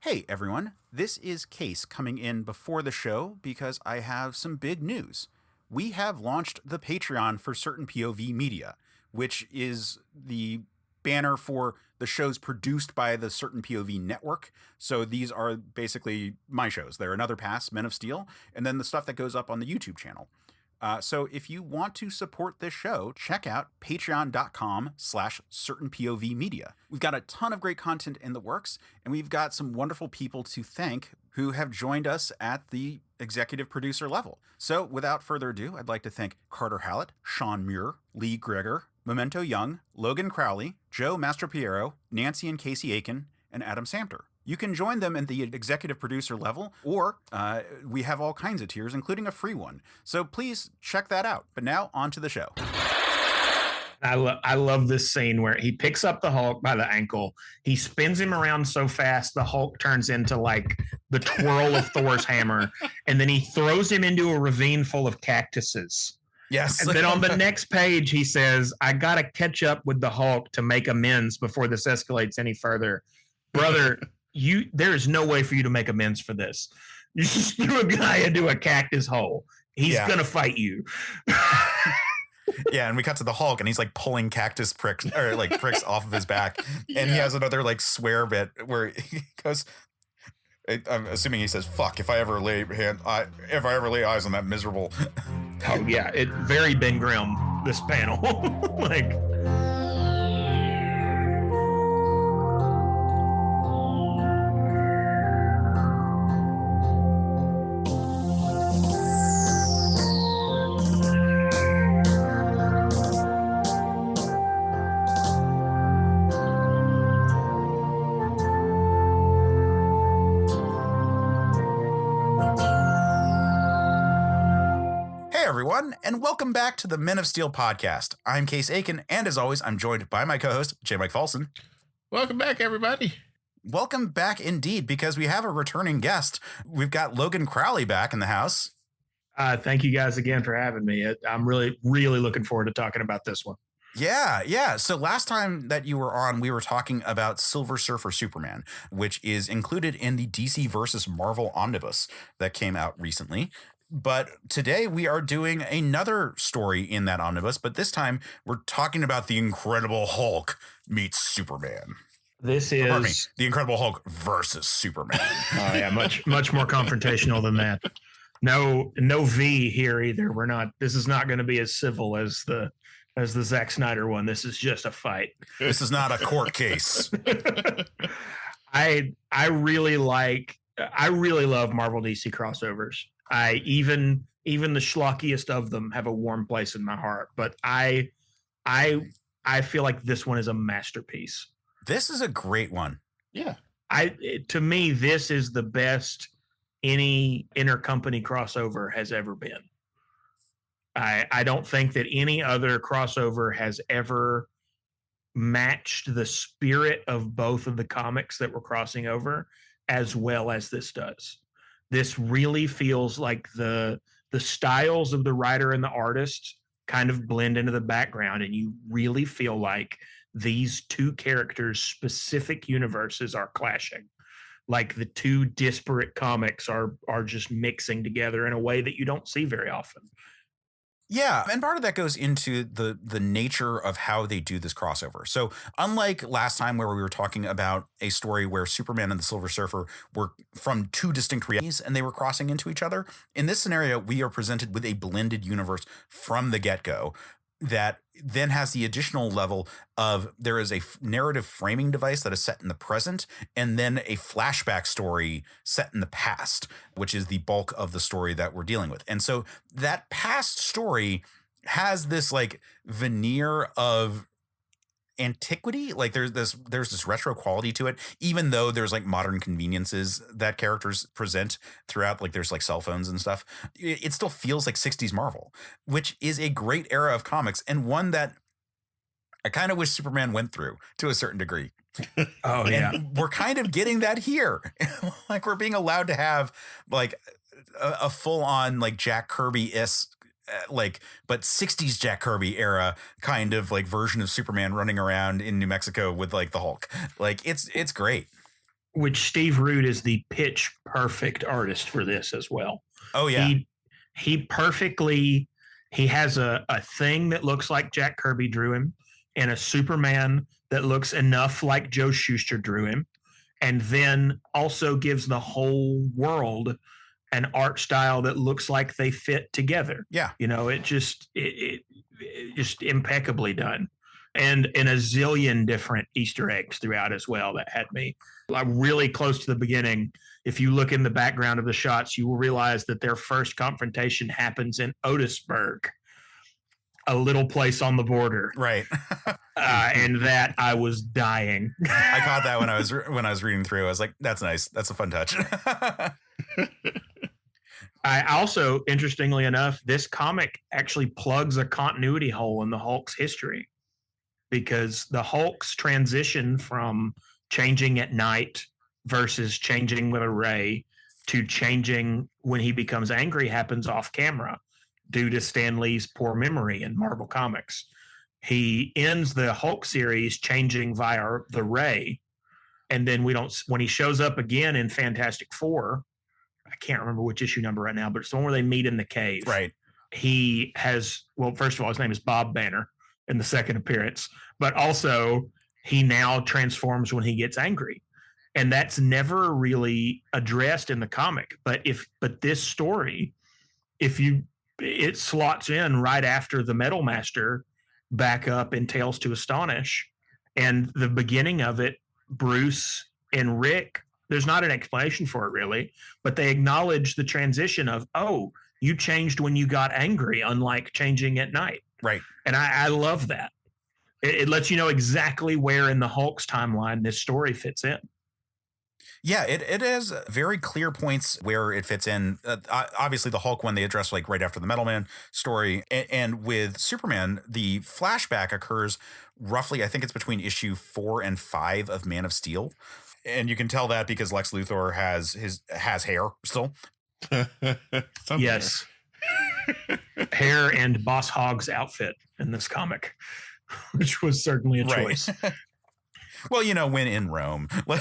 Hey everyone, this is Case coming in before the show because I have some big news. We have launched the Patreon for Certain POV Media, which is the banner for the shows produced by the Certain POV network. So these are basically my shows. They're Another Pass, Men of Steel, and then the stuff that goes up on the YouTube channel. So if you want to support this show, check out patreon.com/certainpovmedia. We've got a ton of great content in the works, and we've got some wonderful people to thank who have joined us at the executive producer level. So without further ado, I'd like to thank Carter Hallett, Sean Muir, Lee Gregor, Memento Young, Logan Crowley, Joe Mastropiero, Nancy and Casey Aiken, and Adam Samtur. You can join them at the executive producer level, or we have all kinds of tiers, including a free one. So please check that out. But now, on to the show. I love this scene where he picks up the Hulk by the ankle. He spins him around so fast, the Hulk turns into like the twirl of Thor's hammer. And then he throws him into a ravine full of cactuses. Yes. And then on the next page, he says, I got to catch up with the Hulk to make amends before this escalates any further. Brother, there is no way for you to make amends for this. You just threw a guy into a cactus hole. He's going to fight you. Yeah, and we cut to the Hulk, and he's like pulling cactus pricks off of his back, and he has another like swear bit where he goes. I'm assuming he says, "Fuck if I ever lay eyes on that miserable." Oh yeah, it very Ben Grimm. This panel, like. And welcome back to the Men of Steel podcast. I'm Case Aiken, and as always, I'm joined by my co-host, Jmike Folson. Welcome back, everybody. Welcome back indeed, because we have a returning guest. We've got Logan Crowley back in the house. Thank you guys again for having me. I'm really, really looking forward to talking about this one. Yeah. So last time that you were on, we were talking about Silver Surfer Superman, which is included in the DC versus Marvel omnibus that came out recently. But today we are doing another story in that omnibus, but this time we're talking about the Incredible Hulk meets Superman. This is the Incredible Hulk versus Superman. Oh yeah, much more confrontational than that. No V here either. This is not going to be as civil as the Zack Snyder one. This is just a fight. This is not a court case. I really love Marvel DC crossovers. Even the schlockiest of them have a warm place in my heart, but I feel like this one is a masterpiece. This is a great one. Yeah. To me, this is the best any intercompany crossover has ever been. I don't think that any other crossover has ever matched the spirit of both of the comics that we're crossing over as well as this does. This really feels like the styles of the writer and the artist kind of blend into the background, and you really feel like these two characters' specific universes are clashing. Like the two disparate comics are just mixing together in a way that you don't see very often. Yeah, and part of that goes into the nature of how they do this crossover. So unlike last time where we were talking about a story where Superman and the Silver Surfer were from two distinct realities and they were crossing into each other, in this scenario, we are presented with a blended universe from the get-go that then has the additional level of there is a narrative framing device that is set in the present and then a flashback story set in the past, which is the bulk of the story that we're dealing with. And so that past story has this like veneer of antiquity, like there's this retro quality to it, even though there's like modern conveniences that characters present throughout, like there's like cell phones and stuff. It still feels like 60s Marvel, which is a great era of comics and one that I kind of wish Superman went through to a certain degree. Oh yeah. And we're kind of getting that here. Like we're being allowed to have like a full on like Jack Kirby-esque but 60s Jack Kirby era kind of like version of Superman running around in New Mexico with like the Hulk. Like it's great. which Steve Root is the pitch perfect artist for this as well. Oh yeah. He perfectly, he has a thing that looks like Jack Kirby drew him, and a Superman that looks enough like Joe Shuster drew him, and then also gives the whole world an art style that looks like they fit together. Yeah. It just impeccably done. And a zillion different Easter eggs throughout as well that had me really close to the beginning. If you look in the background of the shots, you will realize that their first confrontation happens in Otisburg, a little place on the border. Right. And that I was dying. I caught that when I was reading through. I was like, that's nice. That's a fun touch. I also, interestingly enough, this comic actually plugs a continuity hole in the Hulk's history, because the Hulk's transition from changing at night versus changing with a ray to changing when he becomes angry happens off camera due to Stan Lee's poor memory in Marvel Comics. He ends the Hulk series changing via the ray, and then when he shows up again in Fantastic Four, I can't remember which issue number right now, but it's the one where they meet in the cave. Right. He has, well, first of all, his name is Bob Banner in the second appearance, but also he now transforms when he gets angry. And that's never really addressed in the comic. But this story, it slots in right after the Metal Master back up in Tales to Astonish. And the beginning of it, Bruce and Rick, there's not an explanation for it really, but they acknowledge the transition of, oh, you changed when you got angry, unlike changing at night. Right. And I love that. It lets you know exactly where in the Hulk's timeline this story fits in. Yeah, it has very clear points where it fits in. Obviously, the Hulk one they address like right after the Metal Man story. And with Superman, the flashback occurs roughly, I think it's between issue 4 and 5 of Man of Steel. And you can tell that because Lex Luthor has hair still. Yes. Hair and Boss Hogg's outfit in this comic, which was certainly a choice. Well, when in Rome. One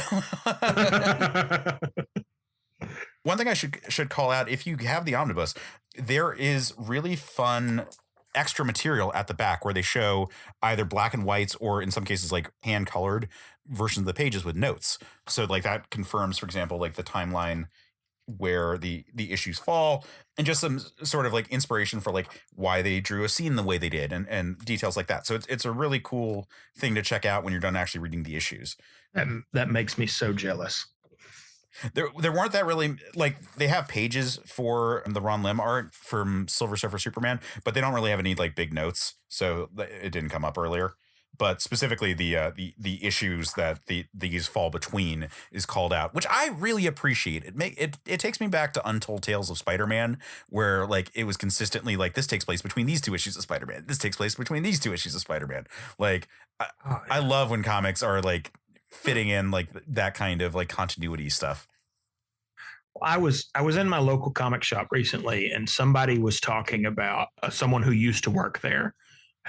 thing I should call out, if you have the omnibus, there is really fun extra material at the back where they show either black and whites or in some cases like hand colored versions of the pages with notes. So like that confirms, for example, like the timeline where the issues fall, and just some sort of like inspiration for like why they drew a scene the way they did and details like that. So it's a really cool thing to check out when you're done actually reading the issues. That makes me so jealous. There weren't that really, like, they have pages for the Ron Lim art from Silver Surfer Superman, but they don't really have any like big notes, so it didn't come up earlier. But specifically the issues that these fall between is called out, which I really appreciate. It takes me back to Untold Tales of Spider-Man, where like it was consistently like, this takes place between these 2 issues of Spider-Man. This takes place between these 2 issues of Spider-Man. Like I love when comics are like fitting in like that kind of like continuity stuff. I was in my local comic shop recently, and somebody was talking about someone who used to work there,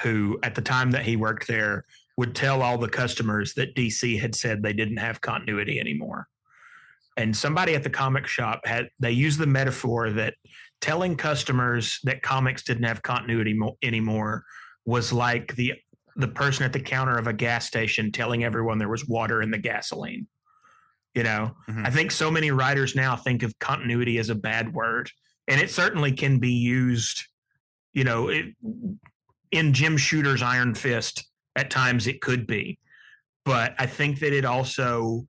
who at the time that he worked there would tell all the customers that DC had said they didn't have continuity anymore. And somebody at the comic shop they used the metaphor that telling customers that comics didn't have continuity anymore was like the person at the counter of a gas station telling everyone there was water in the gasoline. Mm-hmm. I think so many writers now think of continuity as a bad word, and it certainly can be used, in Jim Shooter's Iron Fist, at times it could be. But I think that it also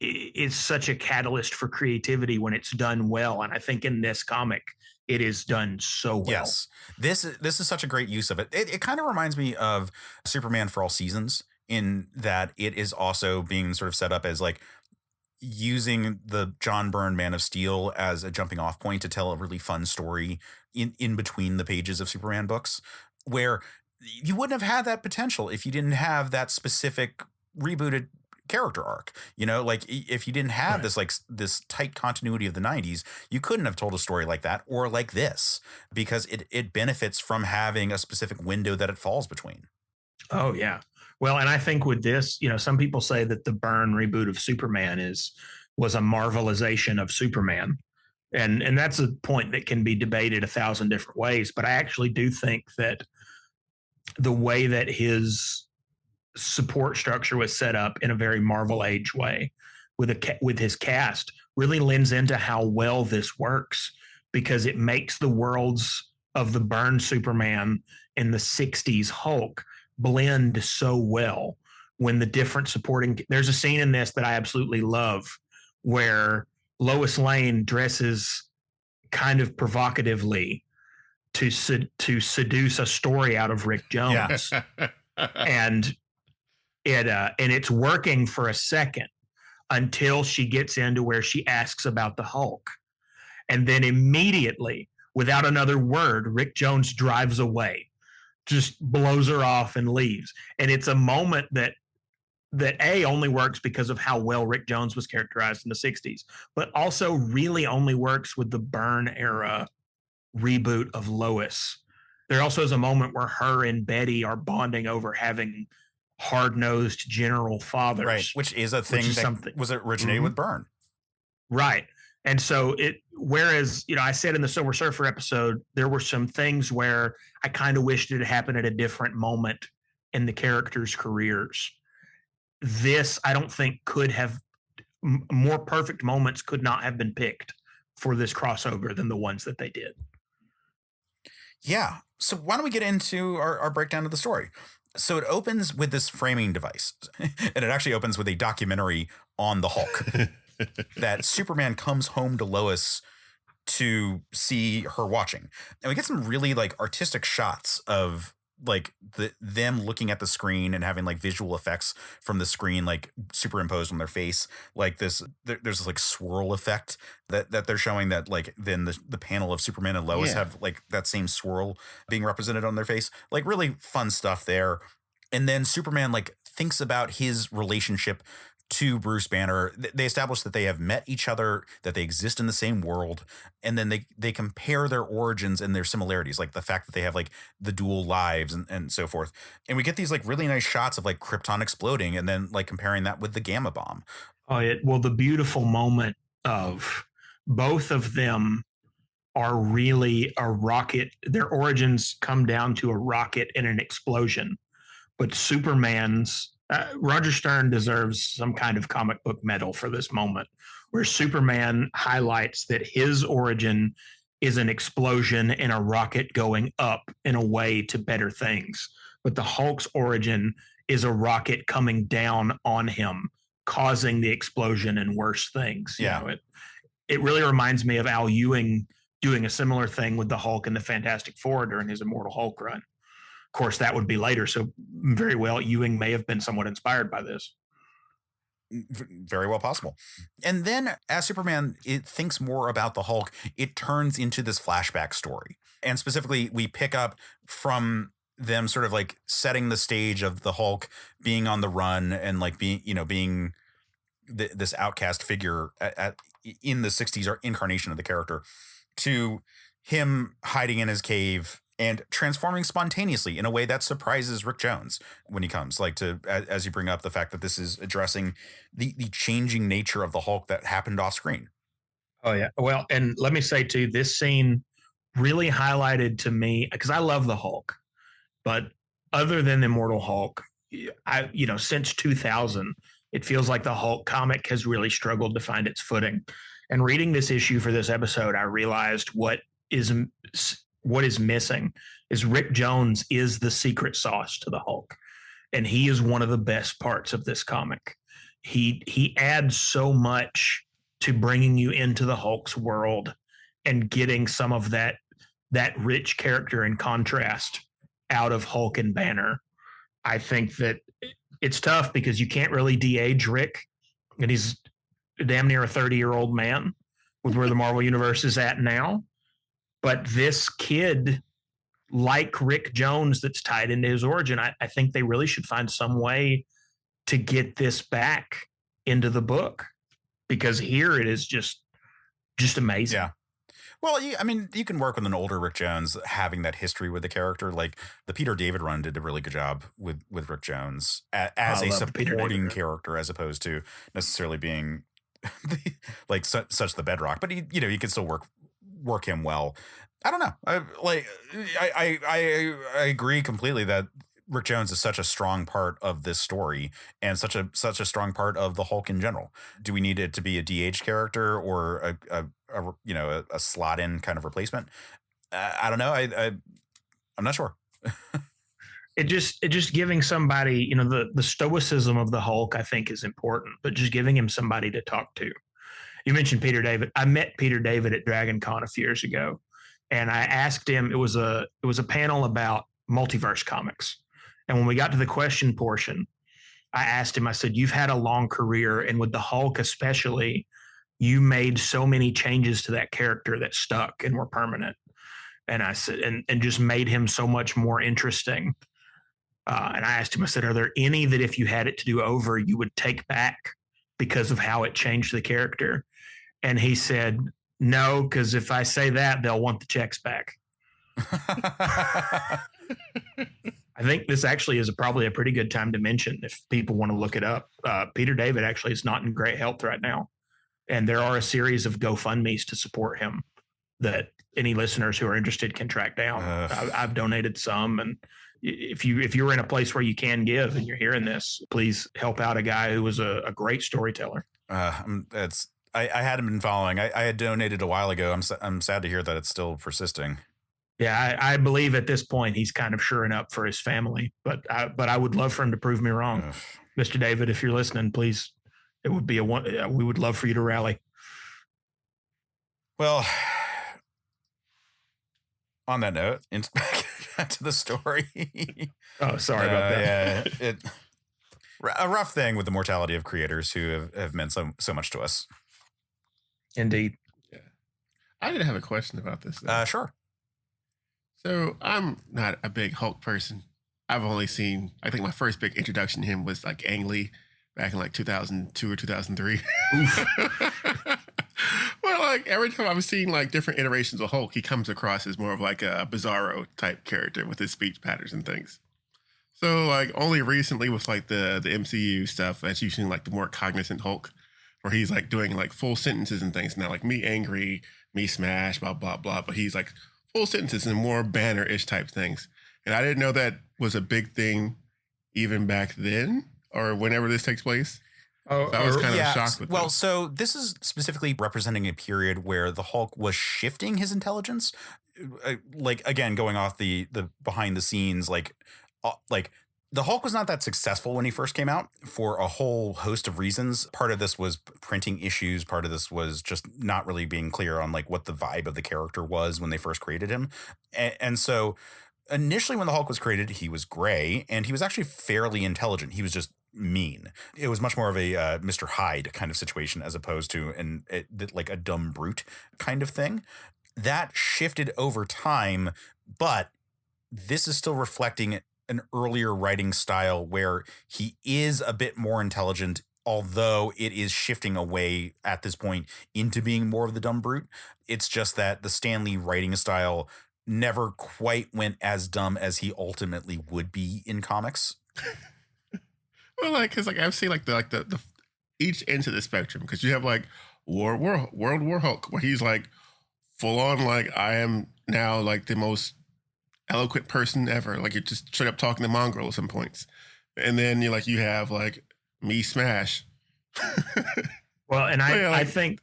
is such a catalyst for creativity when it's done well. And I think in this comic, it is done so well. Yes. This is such a great use of it. It kind of reminds me of Superman for All Seasons, in that it is also being sort of set up as like using the John Byrne Man of Steel as a jumping off point to tell a really fun story in between the pages of Superman books, where you wouldn't have had that potential if you didn't have that specific rebooted character arc. Like if you didn't have this tight continuity of the 90s, you couldn't have told a story like that or like this, because it benefits from having a specific window that it falls between. Oh yeah. Well, and I think with this, some people say that the Byrne reboot of Superman was a marvelization of Superman. And that's a point that can be debated 1,000 different ways. But I actually do think that the way that his support structure was set up in a very Marvel Age way with his cast really lends into how well this works, because it makes the worlds of the Byrne Superman and the 60s Hulk blend so well when the different supporting. There's a scene in this that I absolutely love where Lois Lane dresses kind of provocatively to seduce a story out of Rick Jones. And it's working for a second until she gets into where she asks about the Hulk. And then immediately, without another word, Rick Jones drives away, just blows her off and leaves. And it's a moment that only works because of how well Rick Jones was characterized in the 60s, but also really only works with the Byrne era reboot of Lois. There also is a moment where her and Betty are bonding over having hard-nosed general fathers. Right, which is a thing that was originated with Byrne. Right. And so whereas, I said in the Silver Surfer episode, there were some things where I kind of wished it had happened at a different moment in the characters' careers. This, I don't think, could have more perfect moments could not have been picked for this crossover than the ones that they did. Yeah. So why don't we get into our breakdown of the story? So it opens with this framing device, and it actually opens with a documentary on the Hulk that Superman comes home to Lois to see her watching. And we get some really artistic shots of them looking at the screen and having visual effects from the screen superimposed on their face, there's this swirl effect that they're showing, that then the panel of Superman and Lois have that same swirl being represented on their face. Really fun stuff there. And then Superman thinks about his relationship to Bruce Banner. They establish that they have met each other, that they exist in the same world, and then they compare their origins and their similarities, the fact that they have the dual lives and so forth. And we get these really nice shots of Krypton exploding, and then comparing that with the gamma bomb. Well, the beautiful moment of both of them are really a rocket. Their origins come down to a rocket and an explosion. But Superman's Roger Stern deserves some kind of comic book medal for this moment, where Superman highlights that his origin is an explosion and a rocket going up in a way to better things. But the Hulk's origin is a rocket coming down on him, causing the explosion and worse things. Yeah. It really reminds me of Al Ewing doing a similar thing with the Hulk and the Fantastic Four during his Immortal Hulk run. Of course, that would be later. So very well, Ewing may have been somewhat inspired by this. Very well possible. And then as Superman thinks more about the Hulk, it turns into this flashback story. And specifically, we pick up from them sort of setting the stage of the Hulk being on the run and being this outcast figure in the 60s, or incarnation of the character, to him hiding in his cave and transforming spontaneously in a way that surprises Rick Jones when he comes, as you bring up the fact that this is addressing the changing nature of the Hulk that happened off screen. Oh yeah. Well, and let me say too, this scene really highlighted to me, because I love the Hulk, but other than Immortal Hulk, since 2000, it feels like the Hulk comic has really struggled to find its footing. And reading this issue for this episode, I realized what is missing is Rick Jones is the secret sauce to the Hulk. And he is one of the best parts of this comic. He adds so much to bringing you into the Hulk's world and getting some of that rich character and contrast out of Hulk and Banner. I think that it's tough because you can't really de-age Rick, and he's damn near a 30-year-old man with where the Marvel Universe is at now. But this kid, like Rick Jones, that's tied into his origin, I think they really should find some way to get this back into the book, because here it is just amazing. Yeah. Well, I mean, you can work with an older Rick Jones having that history with the character. Like the Peter David run did a really good job with Rick Jones as I a love the Peter David supporting run. character as opposed to necessarily being like such the bedrock. But you can still work him well. I don't know. I agree completely that Rick Jones is such a strong part of this story and such a strong part of the Hulk in general. Do we need it to be a DH character or a slot in kind of replacement? I don't know. I'm not sure. It just giving somebody, the stoicism of the Hulk, I think, is important, but just giving him somebody to talk to. You mentioned Peter David. I met Peter David at Dragon Con a few years ago, and I asked him. It was a panel about multiverse comics, and when we got to the question portion, I asked him. I said, "You've had a long career, and with the Hulk especially, you made so many changes to that character that stuck and were permanent." And I said, and just made him so much more interesting. And I asked him, I said, are there any that if you had it to do over, you would take back because of how it changed the character? And he said, no, because if I say that, they'll want the checks back. I think this actually is probably a pretty good time to mention if people want to look it up. Peter David actually is not in great health right now. And there are a series of GoFundMes to support him that any listeners who are interested can track down. I've donated some, and if you're in a place where you can give and you're hearing this, please help out a guy who was a great storyteller. I hadn't been following. I had donated a while ago. I'm sad to hear that it's still persisting. Yeah, I believe at this point he's kind of shoring up for his family, but I would love for him to prove me wrong. Mr. David, if you're listening, please, it would be we would love for you to rally. Well, on that note, back to the story. Oh, sorry about that. Yeah, a rough thing with the mortality of creators who have meant so much to us. Indeed. Yeah, I did have a question about this. Sure. So I'm not a big Hulk person. I've only seen, I think my first big introduction to him was like Ang Lee back in like 2002 or 2003. Well, like every time I've seen like different iterations of Hulk, he comes across as more of like a Bizarro type character with his speech patterns and things. So like only recently with like the MCU stuff, that's usually like the more cognizant Hulk, where he's like doing like full sentences and things now, like me angry, me smash, blah, blah, blah. But he's like full sentences and more banner-ish type things. And I didn't know that was a big thing even back then or whenever this takes place. So I was kind of shocked with this. So this is specifically representing a period where the Hulk was shifting his intelligence. Like, again, going off the behind the scenes, like the Hulk was not that successful when he first came out for a whole host of reasons. Part of this was printing issues. Part of this was just not really being clear on like what the vibe of the character was when they first created him. And so initially when the Hulk was created, he was gray and he was actually fairly intelligent. He was just mean. It was much more of a Mr. Hyde kind of situation as opposed to like a dumb brute kind of thing. That shifted over time, but this is still reflecting an earlier writing style where he is a bit more intelligent, although it is shifting away at this point into being more of the dumb brute. It's just that the Stan Lee writing style never quite went as dumb as he ultimately would be in comics. Well, like, cause like I've seen like the each end of the spectrum, because you have like World War Hulk, where he's like full on like I am now like the most eloquent person ever, like you're just straight up talking to mongrel at some points, and then you have like me smash. Well, and I think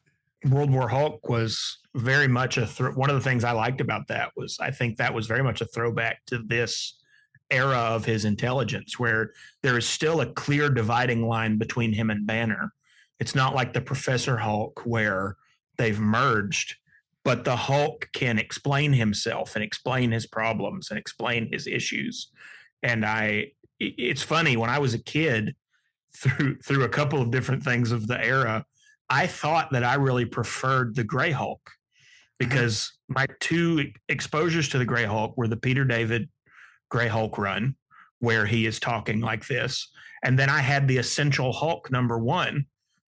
World War Hulk was very much one of the things I liked about that was I think that was very much a throwback to this era of his intelligence, where there is still a clear dividing line between him and Banner. It's not like the Professor Hulk where they've merged, but the Hulk can explain himself and explain his problems and explain his issues. And it's funny, when I was a kid, through a couple of different things of the era, I thought that I really preferred the Gray Hulk, because my two exposures to the Gray Hulk were the Peter David Gray Hulk run, where he is talking like this. And then I had the Essential Hulk #1,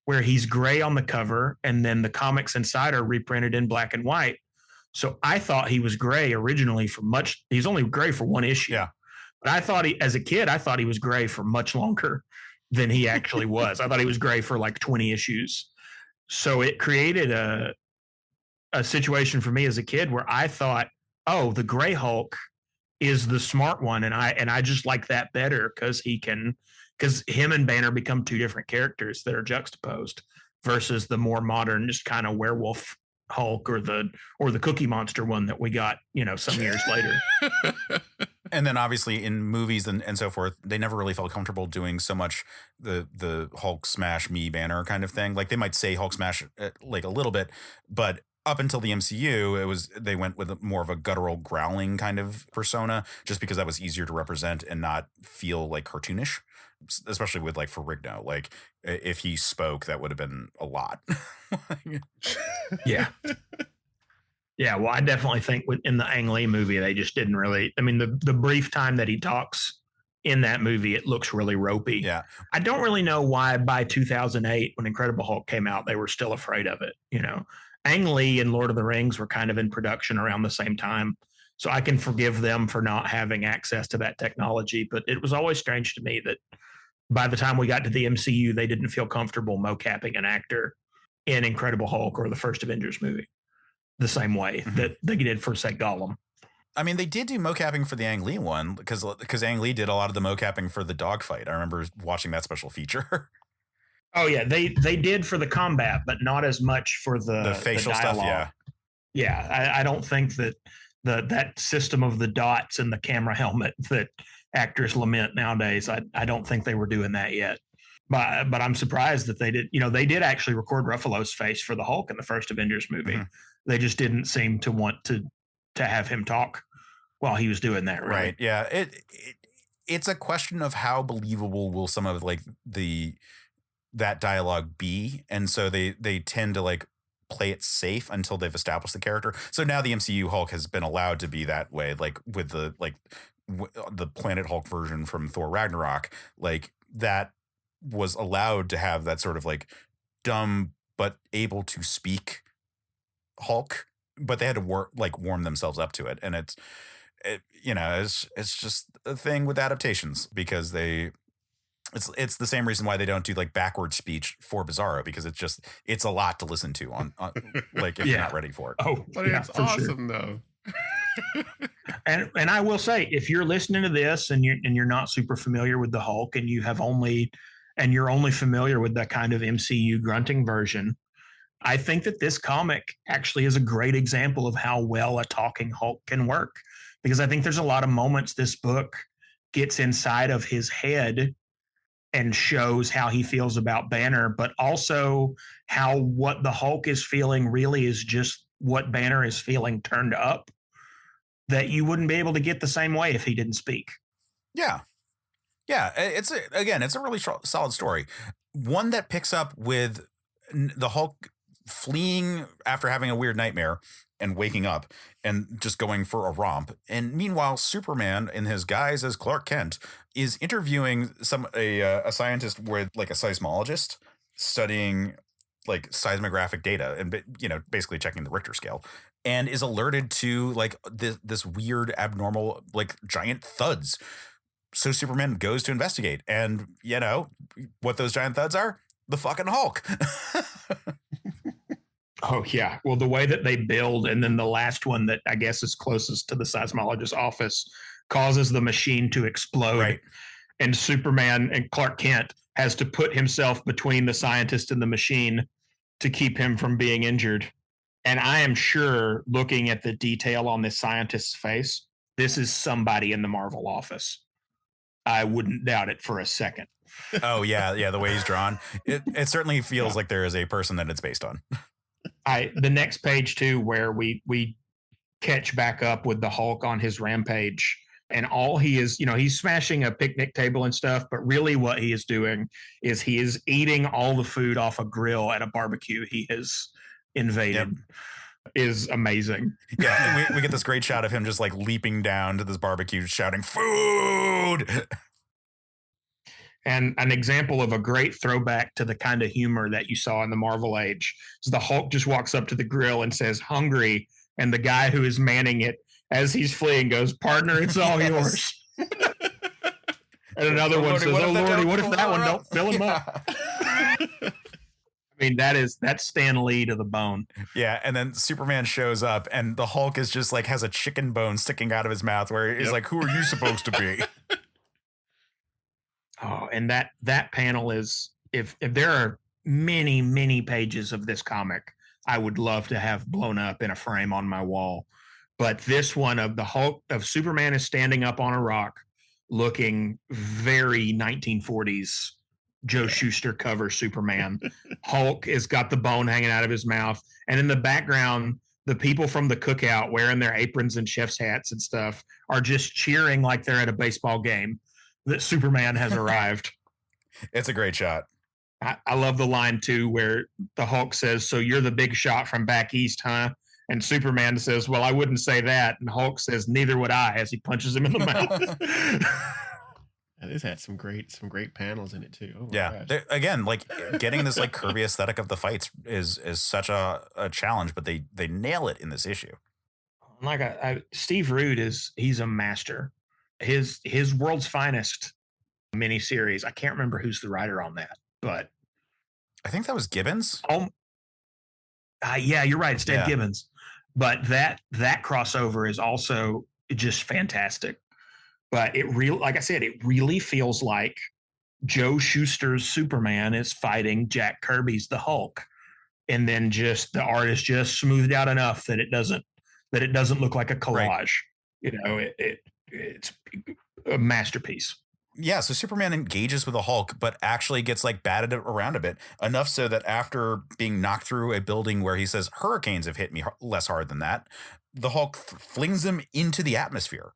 where he's gray on the cover, and then the Comics Insider reprinted in black and white, So I thought he was gray originally he's only gray for one issue. Yeah. But I thought as a kid, I thought he was gray for much longer than he actually was. I thought he was gray for like 20 issues. So it created a situation for me as a kid where I thought, oh, the Gray Hulk is the smart one, and I just like that better because him and Banner become two different characters that are juxtaposed versus the more modern, just kind of werewolf Hulk or the Cookie Monster one that we got, some years later. And then obviously in movies and so forth, they never really felt comfortable doing so much the Hulk smash me Banner kind of thing. Like they might say Hulk smash like a little bit, but up until the MCU, they went with more of a guttural growling kind of persona, just because that was easier to represent and not feel like cartoonish, especially with like Ferrigno. Like if he spoke, that would have been a lot. Yeah. Yeah, well, I definitely think in the Ang Lee movie, they just didn't really. I mean, the brief time that he talks in that movie, it looks really ropey. Yeah. I don't really know why by 2008, when Incredible Hulk came out, they were still afraid of it. Ang Lee and Lord of the Rings were kind of in production around the same time. So I can forgive them for not having access to that technology. But it was always strange to me that by the time we got to the MCU, they didn't feel comfortable mocapping an actor in Incredible Hulk or the first Avengers movie the same way that they did for, say, Gollum. I mean, they did do mocapping for the Ang Lee one because Ang Lee did a lot of the mocapping for the dogfight. I remember watching that special feature. Oh, yeah. They did for the combat, but not as much for the facial stuff, yeah. Yeah, I don't think that that system of the dots and the camera helmet that actors lament nowadays, I don't think they were doing that yet. But I'm surprised that they did. They did actually record Ruffalo's face for the Hulk in the first Avengers movie. Mm-hmm. They just didn't seem to want to have him talk while he was doing that. Right. Yeah. It's a question of how believable will some of like that dialogue be. And so they tend to like play it safe until they've established the character. So now the MCU Hulk has been allowed to be that way, like with the Planet Hulk version from Thor Ragnarok, like that was allowed to have that sort of like dumb but able to speak Hulk, but they had to warm themselves up to it. And it's just a thing with adaptations because it's the same reason why they don't do like backward speech for Bizarro, because it's a lot to listen to on like if you're not ready for it. Oh, but yeah, it's awesome though. And I will say, if you're listening to this and you're not super familiar with the Hulk and you're only familiar with that kind of MCU grunting version, I think that this comic actually is a great example of how well a talking Hulk can work, because I think there's a lot of moments this book gets inside of his head and shows how he feels about Banner, but also how what the Hulk is feeling really is just what Banner is feeling turned up, that you wouldn't be able to get the same way if he didn't speak. Yeah. Yeah. It's a really solid story. One that picks up with the Hulk fleeing after having a weird nightmare and waking up and just going for a romp. And meanwhile, Superman, in his guise as Clark Kent, is interviewing a scientist with like a seismologist studying like seismographic data and basically checking the Richter scale, and is alerted to like this weird abnormal like giant thuds. So Superman goes to investigate, and what those giant thuds are? The fucking Hulk. Oh, yeah. Well, the way that they build, and then the last one that I guess is closest to the seismologist's office causes the machine to explode. Right. And Superman and Clark Kent has to put himself between the scientist and the machine to keep him from being injured. And I am sure, looking at the detail on this scientist's face, this is somebody in the Marvel office. I wouldn't doubt it for a second. Oh, yeah. Yeah. The way he's drawn, it certainly feels like there is a person that it's based on. The next page too, where we catch back up with the Hulk on his rampage, and all he is, he's smashing a picnic table and stuff, but really what he is doing is he is eating all the food off a grill at a barbecue he has invaded. Yep. Is amazing. Yeah, we get this great shot of him just like leaping down to this barbecue shouting food. And an example of a great throwback to the kind of humor that you saw in the Marvel age is the Hulk just walks up to the grill and says, "Hungry," And the guy who is manning it as he's fleeing goes, "Partner, it's all Yes. yours." And another one says, "Oh Lordy, what if that one don't fill him up?" I mean, that's Stan Lee to the bone. Yeah, and then Superman shows up, and the Hulk is just like has a chicken bone sticking out of his mouth, where he's like, "Who are you supposed to be?" Oh, and that panel is if there are many pages of this comic, I would love to have blown up in a frame on my wall. But this one of the Hulk of Superman is standing up on a rock, looking very 1940s Joe Shuster cover Superman. Hulk has got the bone hanging out of his mouth. And in the background, the people from the cookout wearing their aprons and chef's hats and stuff are just cheering like they're at a baseball game that Superman has arrived. It's a great shot. I love the line too, where the Hulk says, "So you're the big shot from back east, huh?" And Superman says, "Well, I wouldn't say that." And Hulk says, "Neither would I," as he punches him in the mouth. And this had some great panels in it too. Oh Yeah, again, like getting this like Kirby aesthetic of the fights is such a challenge, but they nail it in this issue. Like Steve Rude he's a master. His World's Finest miniseries. I can't remember who's the writer on that, but I think that was Gibbons. Yeah, you're right. It's Ted Gibbons. But that crossover is also just fantastic. But like I said, it really feels like Joe Shuster's Superman is fighting Jack Kirby's the Hulk, and then just the art is just smoothed out enough that it doesn't look like a collage. Right. You know, it's a masterpiece. Yeah, so Superman engages with the Hulk, but actually gets like batted around a bit, enough so that after being knocked through a building where he says hurricanes have hit me less hard than that, the Hulk flings him into the atmosphere.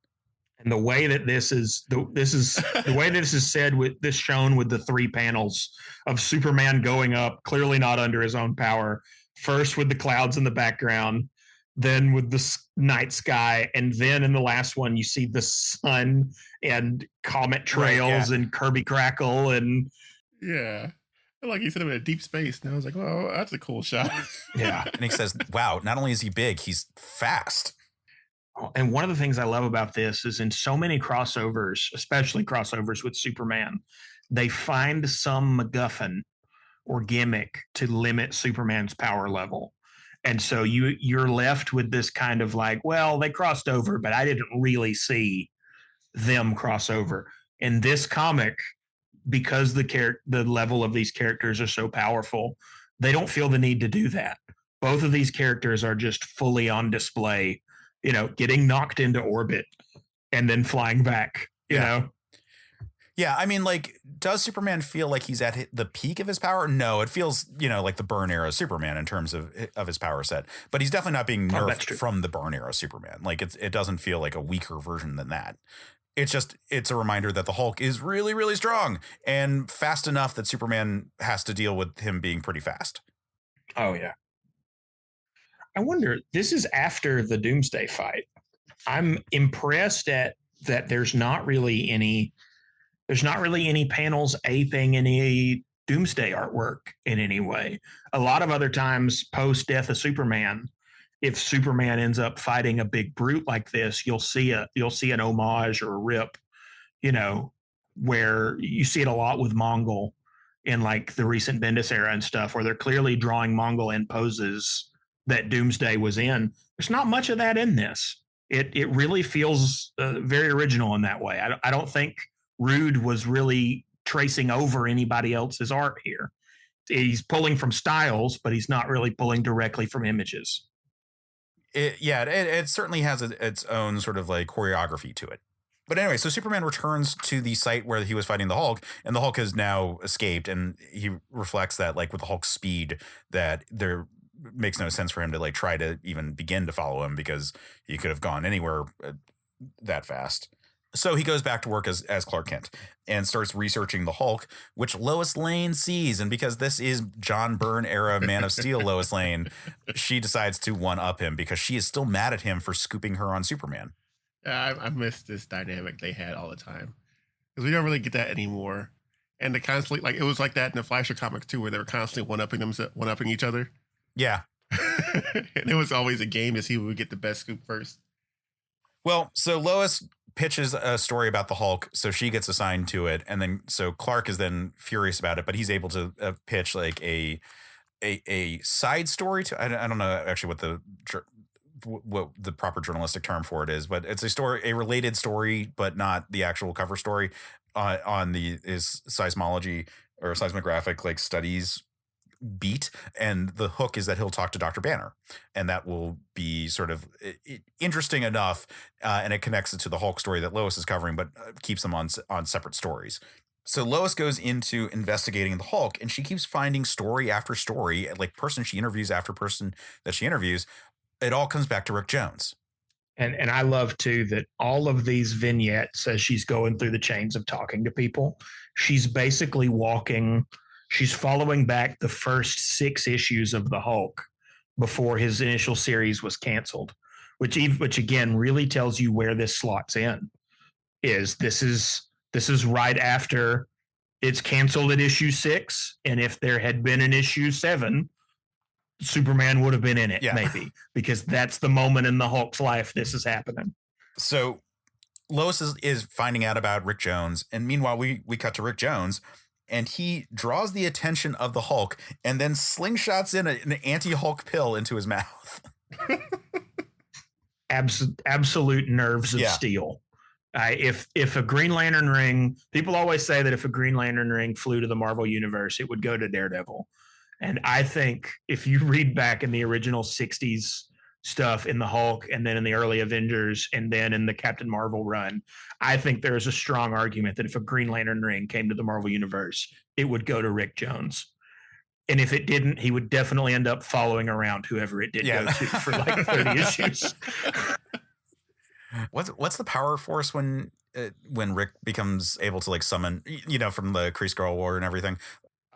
And the way that this is the way this is said with this shown with the 3 panels of Superman going up, clearly not under his own power, first with the clouds in the background, then with the night sky, and then in the last one you see the sun and comet trails and Kirby crackle and like he said, I'm in a deep space, and I was like, "Well, that's a cool shot." Yeah, and he says, "Wow, not only is he big, he's fast." And one of the things I love about this is in so many crossovers, especially crossovers with Superman, they find some MacGuffin or gimmick to limit Superman's power level. And so you're left with this kind of like, well, they crossed over, but I didn't really see them cross over. In this comic, because the level of these characters are so powerful, they don't feel the need to do that. Both of these characters are just fully on display, you know, getting knocked into orbit and then flying back, you know? Yeah, I mean, like, does Superman feel like he's at the peak of his power? No, it feels, you know, like the Byrne era Superman in terms of his power set. But he's definitely not being nerfed from the Byrne era Superman. Like, it doesn't feel like a weaker version than that. It's a reminder that the Hulk is really, really strong and fast enough that Superman has to deal with him being pretty fast. Oh, yeah. I wonder, this is after the Doomsday fight. I'm impressed at that there's not really any panels aping any Doomsday artwork in any way. A lot of other times post Death of Superman, if Superman ends up fighting a big brute like this, you'll see an homage or a rip, you know, where you see it a lot with Mongol in like the recent Bendis era and stuff, where they're clearly drawing Mongol in poses that Doomsday was in. There's not much of that in this. It really feels very original in that way. I don't think Rude was really tracing over anybody else's art here. He's pulling from styles, but he's not really pulling directly from images. It certainly has its own sort of like choreography to it. But anyway, so Superman returns to the site where he was fighting the Hulk, and the Hulk has now escaped, and he reflects that, like, with the Hulk's speed, that there makes no sense for him to like try to even begin to follow him because he could have gone anywhere that fast. So he goes back to work as Clark Kent and starts researching the Hulk, which Lois Lane sees. And because this is John Byrne era Man of Steel Lois Lane, she decides to one-up him because she is still mad at him for scooping her on Superman. Yeah, I miss this dynamic they had all the time because we don't really get that anymore. And the constantly, like, it was like that in the Fleischer comics too, where they were constantly one-upping each other. Yeah. And it was always a game to see who would get the best scoop first. Well, so Lois pitches a story about the Hulk, so she gets assigned to it, and then so Clark is then furious about it, but he's able to pitch like a side story to I don't know actually what the proper journalistic term for it is, but it's a related story, but not the actual cover story on is seismology or seismographic like studies beat, and the hook is that he'll talk to Dr. Banner, and that will be sort of interesting enough, and it connects it to the Hulk story that Lois is covering, but keeps them on separate stories. So Lois goes into investigating the Hulk, and she keeps finding story after story, like person she interviews after person that she interviews. It all comes back to Rick Jones. And I love too that all of these vignettes, as she's going through the chains of talking to people, she's basically she's following back the first 6 issues of the Hulk before his initial series was canceled, which again really tells you where this slots in. This is right after it's canceled at issue 6, and if there had been an issue 7, Superman would have been in it, maybe, because that's the moment in the Hulk's life this is happening. So Lois is finding out about Rick Jones, and meanwhile we cut to Rick Jones, and he draws the attention of the Hulk and then slingshots in an anti-Hulk pill into his mouth. Absolute nerves of steel. If a Green Lantern ring, people always say that if a Green Lantern ring flew to the Marvel Universe, it would go to Daredevil. And I think if you read back in the original 60s stuff in the Hulk and then in the early Avengers and then in the Captain Marvel run, I think there's a strong argument that if a Green Lantern ring came to the Marvel Universe, it would go to Rick Jones. And if it didn't, he would definitely end up following around whoever it did go to for like 30 issues. What's the power force when Rick becomes able to like summon, from the Kree Skrull War and everything?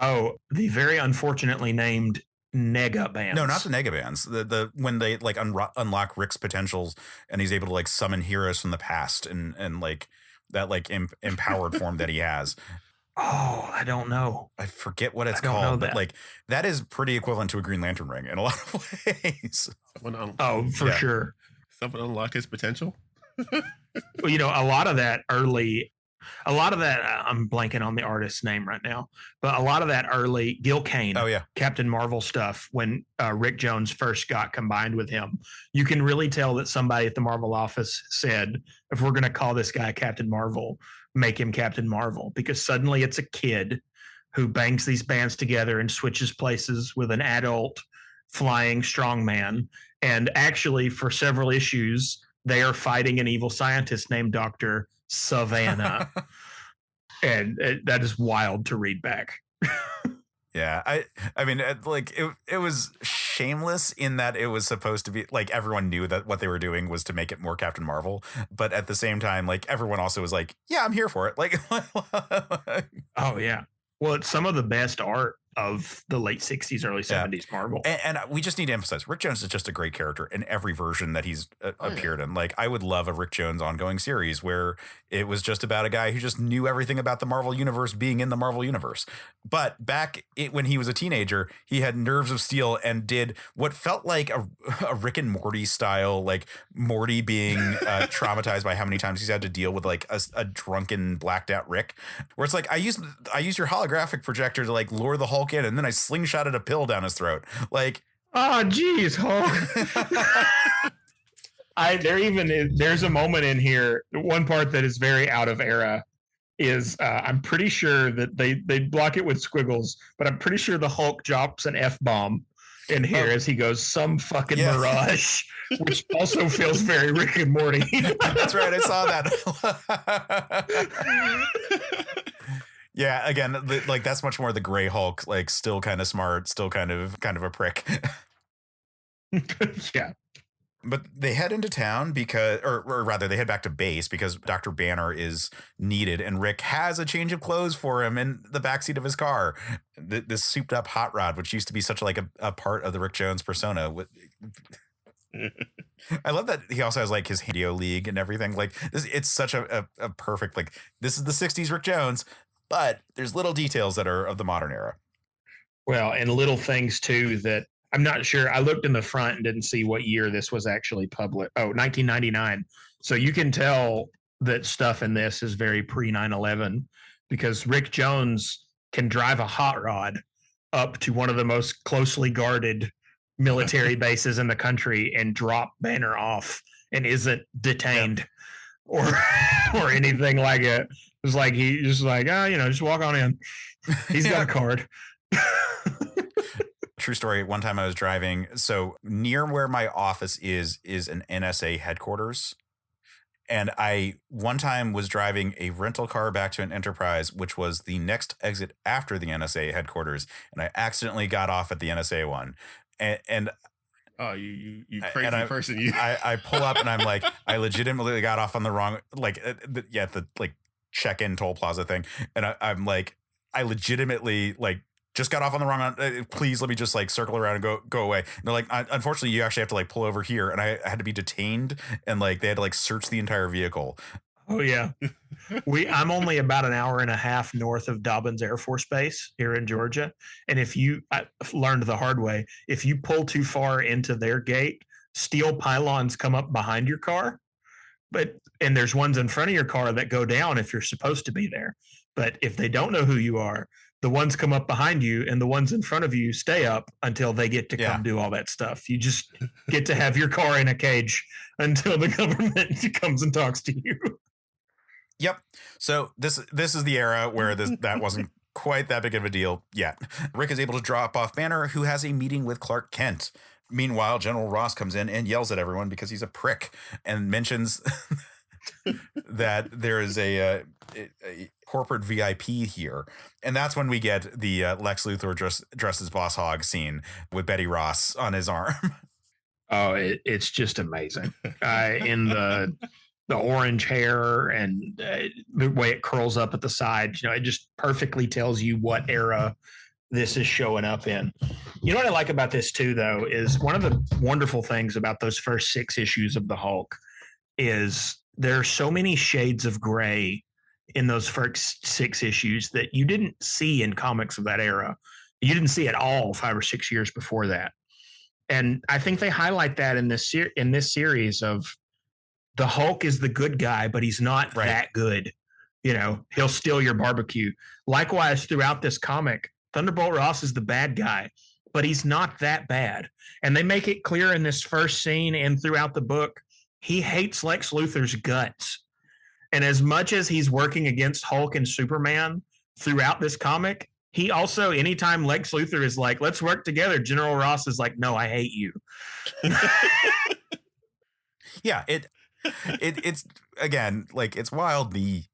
Oh, the very unfortunately named Nega bands. No, not the Nega bands. The when they like unlock Rick's potentials and he's able to like summon heroes from the past and like that like empowered form that he has. Oh, I don't know. I forget what it's called, but like that is pretty equivalent to a Green Lantern ring in a lot of ways. For sure. Someone unlock his potential. Well, a lot of that, I'm blanking on the artist's name right now, but a lot of that early Gil Kane, Captain Marvel stuff, when Rick Jones first got combined with him, you can really tell that somebody at the Marvel office said, if we're going to call this guy Captain Marvel, make him Captain Marvel, because suddenly it's a kid who bangs these bands together and switches places with an adult flying strongman. And actually, for several issues, they are fighting an evil scientist named Dr. Savannah. And that is wild to read back. Yeah, I mean, like it was shameless in that it was supposed to be like everyone knew that what they were doing was to make it more Captain Marvel, but at the same time, like everyone also was like, yeah, I'm here for it. Like, oh yeah, well, it's some of the best art of the late 60s, early 70s Marvel. And we just need to emphasize, Rick Jones is just a great character in every version that he's appeared in. Like, I would love a Rick Jones ongoing series where it was just about a guy who just knew everything about the Marvel Universe being in the Marvel Universe. But when he was a teenager, he had nerves of steel and did what felt like a Rick and Morty style, like Morty being traumatized by how many times he's had to deal with like a drunken, blacked out Rick, where it's like, I use your holographic projector to like lure the Hulk in, and then I slingshotted a pill down his throat. Like, oh geez, Hulk. There's a moment in here. One part that is very out of era is I'm pretty sure that they block it with squiggles, but I'm pretty sure the Hulk drops an F-bomb in here as he goes, some fucking mirage, which also feels very Rick and Morty. That's right, I saw that. Yeah, again, like that's much more the gray Hulk, like still kind of smart, still kind of a prick. Yeah. But they head into town because, or rather, they head back to base because Dr. Banner is needed, and Rick has a change of clothes for him in the backseat of his car. This souped up hot rod, which used to be such like a part of the Rick Jones persona. I love that he also has like his Handio League and everything. Like this, it's such a perfect, like, this is the 60s Rick Jones, but there's little details that are of the modern era. Well, and little things too that I'm not sure. I looked in the front and didn't see what year this was actually published. Oh, 1999. So you can tell that stuff in this is very pre 9/11 because Rick Jones can drive a hot rod up to one of the most closely guarded military bases in the country and drop Banner off and isn't detained or or anything like it. It's like he just like, just walk on in. He's got a card. True story. One time I was driving. So near where my office is an NSA headquarters. And I one time was driving a rental car back to an Enterprise, which was the next exit after the NSA headquarters. And I accidentally got off at the NSA one. And oh, you crazy person. You. I pull up and I'm like, I legitimately got off on the wrong, the check-in toll plaza thing. And I'm like, I legitimately just got off on the wrong one. Please let me just circle around and go away. And they're like, unfortunately, you actually have to pull over here. And I had to be detained and they had to search the entire vehicle. Oh yeah. I'm only about an hour and a half north of Dobbins Air Force Base here in Georgia. And I learned the hard way, if you pull too far into their gate, steel pylons come up behind your car. And there's ones in front of your car that go down if you're supposed to be there. But if they don't know who you are, the ones come up behind you and the ones in front of you stay up until they get to come do all that stuff. You just get to have your car in a cage until the government comes and talks to you. Yep. So this is the era where that wasn't quite that big of a deal yet. Rick is able to drop off Banner, who has a meeting with Clark Kent. Meanwhile, General Ross comes in and yells at everyone because he's a prick and mentions that there is a corporate VIP here. And that's when we get the Lex Luthor dressed as Boss Hogg scene with Betty Ross on his arm. Oh, it's just amazing. In the orange hair and the way it curls up at the side, it just perfectly tells you what era this is showing up in. You know what I like about this too, though, is one of the wonderful things about those first 6 issues of the Hulk is there are so many shades of gray in those first 6 issues that you didn't see in comics of that era. You didn't see at all 5 or 6 years before that. And I think they highlight that in this series of the Hulk is the good guy, but he's not that good. He'll steal your barbecue. Likewise, throughout this comic, Thunderbolt Ross is the bad guy, but he's not that bad. And they make it clear in this first scene and throughout the book, he hates Lex Luthor's guts. And as much as he's working against Hulk and Superman throughout this comic, he also, anytime Lex Luthor is like, let's work together, General Ross is like, no, I hate you. Yeah, it's again, it's wild, the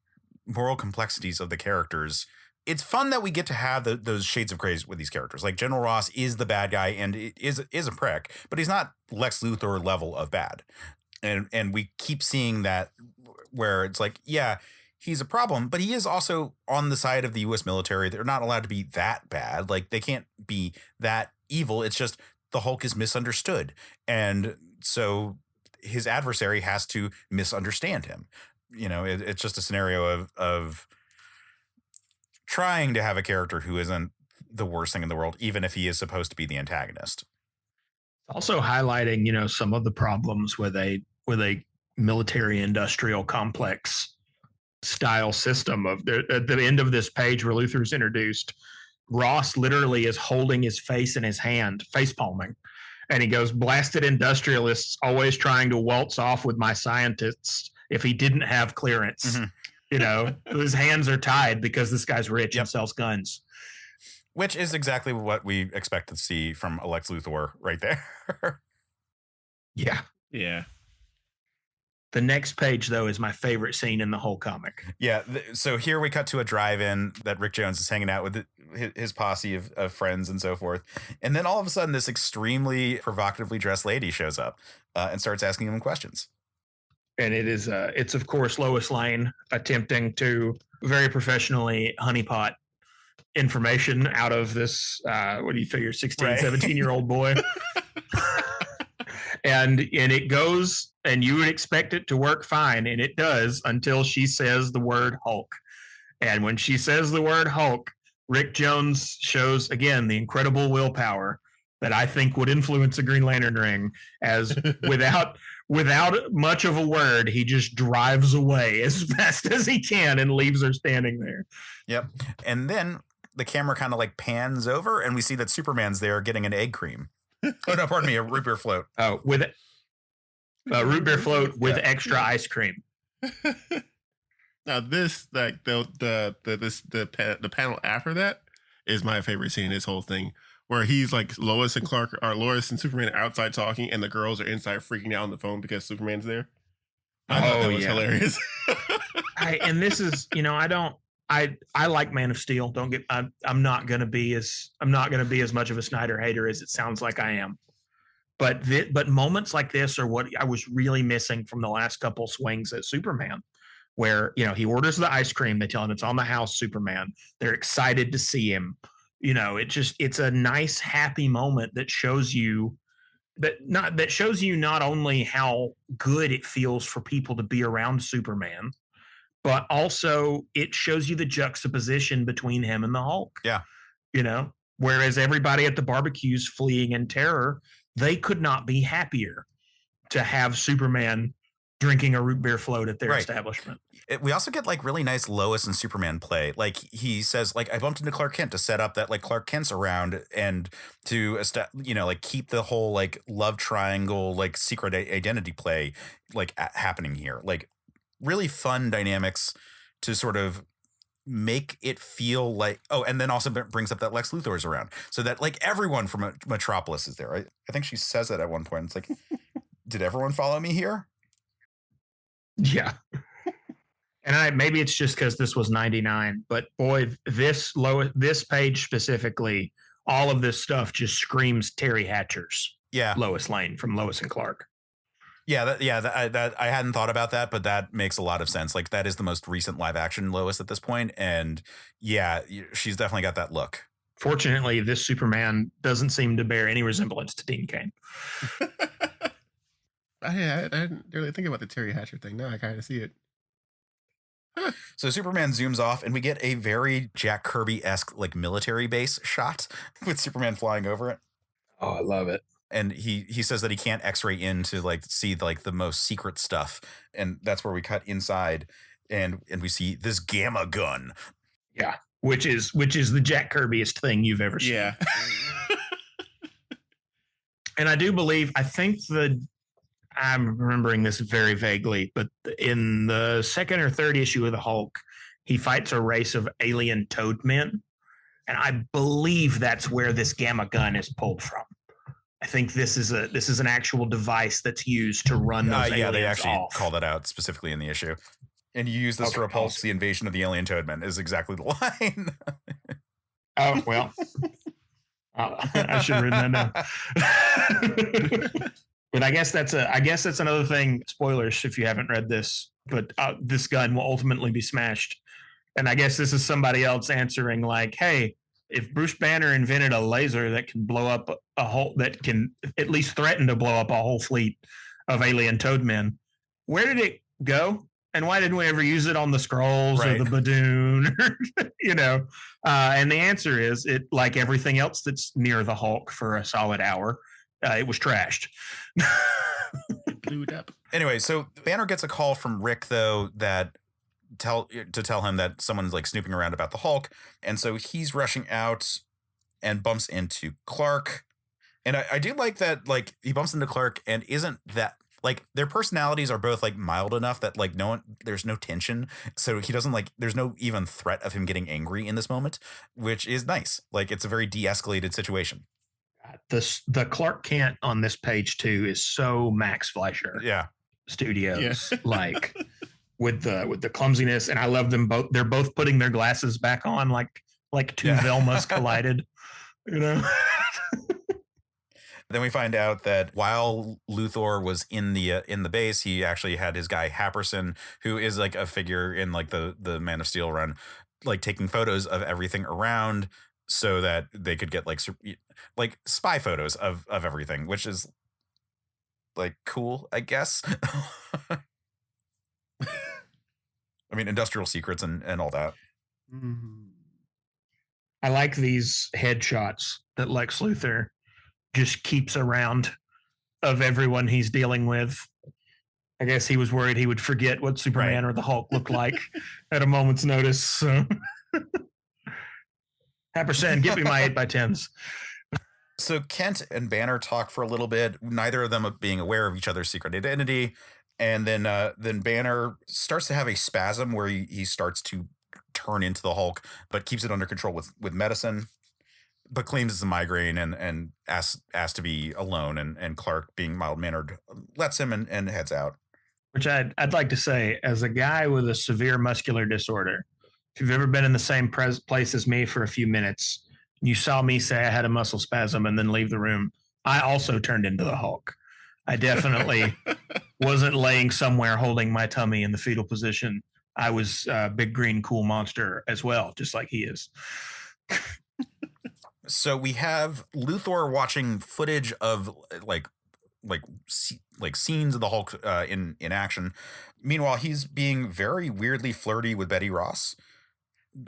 moral complexities of the characters. It's fun that we get to have those shades of gray with these characters. General Ross is the bad guy and is a prick, but he's not Lex Luthor level of bad. And we keep seeing that where it's he's a problem, but he is also on the side of the U.S. military. They're not allowed to be that bad. They can't be that evil. It's just the Hulk is misunderstood. And so his adversary has to misunderstand him. It's just a scenario of trying to have a character who isn't the worst thing in the world, even if he is supposed to be the antagonist. Also highlighting, some of the problems with a military industrial complex style system of at the end of this page where Luthor's introduced, Ross literally is holding his face in his hand, face palming. And he goes, blasted industrialists always trying to waltz off with my scientists if he didn't have clearance. Mm-hmm. His hands are tied because this guy's rich and sells guns. Which is exactly what we expect to see from Lex Luthor right there. Yeah. Yeah. The next page, though, is my favorite scene in the whole comic. Yeah. So here we cut to a drive-in that Rick Jones is hanging out with his posse of friends and so forth. And then all of a sudden, this extremely provocatively dressed lady shows up and starts asking him questions. And it's of course Lois Lane attempting to very professionally honeypot information out of this, what do you figure, 16, 17-year-old boy. and it goes, and you would expect it to work fine, and it does until she says the word Hulk. And when she says the word Hulk, Rick Jones shows, again, the incredible willpower that I think would influence a Green Lantern ring, as without much of a word, he just drives away as fast as he can and leaves her standing there. Yep. And then the camera kind of like pans over and we see that Superman's there getting an egg cream. Oh, no, pardon me, a root beer float. Oh, with a root beer float with extra ice cream. Now this, like the panel after that is my favorite scene in this whole thing, where he's like Lois and Superman are outside talking, and the girls are inside freaking out on the phone because Superman's there. I thought that was hilarious. And this is, I like Man of Steel. I'm not gonna be as much of a Snyder hater as it sounds like I am. But moments like this are what I was really missing from the last couple swings at Superman, where he orders the ice cream. They tell him it's on the house. Superman. They're excited to see him. It's a nice, happy moment that shows you not only how good it feels for people to be around Superman, but also it shows you the juxtaposition between him and the Hulk. Yeah. Whereas everybody at the barbecue's fleeing in terror, they could not be happier to have Superman drinking a root beer float at their establishment. We also get like really nice Lois and Superman play. Like he says, like, I bumped into Clark Kent to set up that like Clark Kent's around and to like keep the whole like love triangle, like secret identity play like happening here. Like really fun dynamics to sort of make it feel like, and then also brings up that Lex Luthor is around, so that like everyone from Metropolis is there. I think she says that at one point. It's like, did everyone follow me here? Yeah. And maybe it's just because this was 99, but boy, this page specifically, all of this stuff just screams Terry Hatcher's Lois Lane from Lois and Clark. That I hadn't thought about that, but that makes a lot of sense. Like that is the most recent live action Lois at this point, and she's definitely got that look. Fortunately, this Superman doesn't seem to bear any resemblance to Dean Cain. I didn't really think about the Terry Hatcher thing. Now I kind of see it. So Superman zooms off and we get a very Jack Kirby-esque like military base shot with Superman flying over it. Oh, I love it. And he says that he can't X-ray in to like see like the most secret stuff. And that's where we cut inside and we see this gamma gun. Yeah. Which is the Jack Kirby-est thing you've ever seen. Yeah. And I think I'm remembering this very vaguely, but in the second or third issue of the Hulk, he fights a race of alien toadmen. And I believe that's where this gamma gun is pulled from. I think this is an actual device that's used to run those aliens they actually off. call that out specifically in the issue. And you use this to repulse the invasion of the alien toadmen is exactly the line. Oh, well. I should have written that down. But I guess that's another thing. Spoilers if you haven't read this, but this gun will ultimately be smashed. And I guess this is somebody else answering like, hey, if Bruce Banner invented a laser that can blow up that can at least threaten to blow up a whole fleet of alien toadmen, where did it go? And why didn't we ever use it on the Skrulls or the Badoon? And the answer is, it, like everything else that's near the Hulk for a solid hour, it was trashed. It blew it up. Anyway, so Banner gets a call from Rick, though, to tell him that someone's like snooping around about the Hulk. And so he's rushing out and bumps into Clark. And I do like that, like, he bumps into Clark and isn't that, like, their personalities are both like mild enough that like there's no tension. So he doesn't like, there's no even threat of him getting angry in this moment, which is nice. Like, it's a very de-escalated situation. The Clark Kent on this page too is so Max Fleischer Studios, like with the clumsiness. And I love them both. They're both putting their glasses back on like two Velmas collided, Then we find out that while Luthor was in the base, he actually had his guy Happerson, who is like a figure in like the Man of Steel run, like taking photos of everything around so that they could get like spy photos of everything, which is like cool, I guess. I mean, industrial secrets and all that. I like these headshots that Lex Luthor just keeps around of everyone he's dealing with. I guess he was worried he would forget what Superman or the Hulk looked like at a moment's notice. So. Happerson, get me my 8x10s. So Kent and Banner talk for a little bit, neither of them being aware of each other's secret identity. And then Banner starts to have a spasm where he starts to turn into the Hulk, but keeps it under control with medicine, but claims it's a migraine and asks to be alone. And Clark, being mild-mannered, lets him and heads out. Which I'd like to say, as a guy with a severe muscular disorder, if you've ever been in the same place as me for a few minutes, you saw me say I had a muscle spasm and then leave the room, I also turned into the Hulk. I definitely wasn't laying somewhere holding my tummy in the fetal position. I was a big green cool monster as well, just like he is. So we have Luthor watching footage of like scenes of the Hulk in action. Meanwhile, he's being very weirdly flirty with Betty Ross,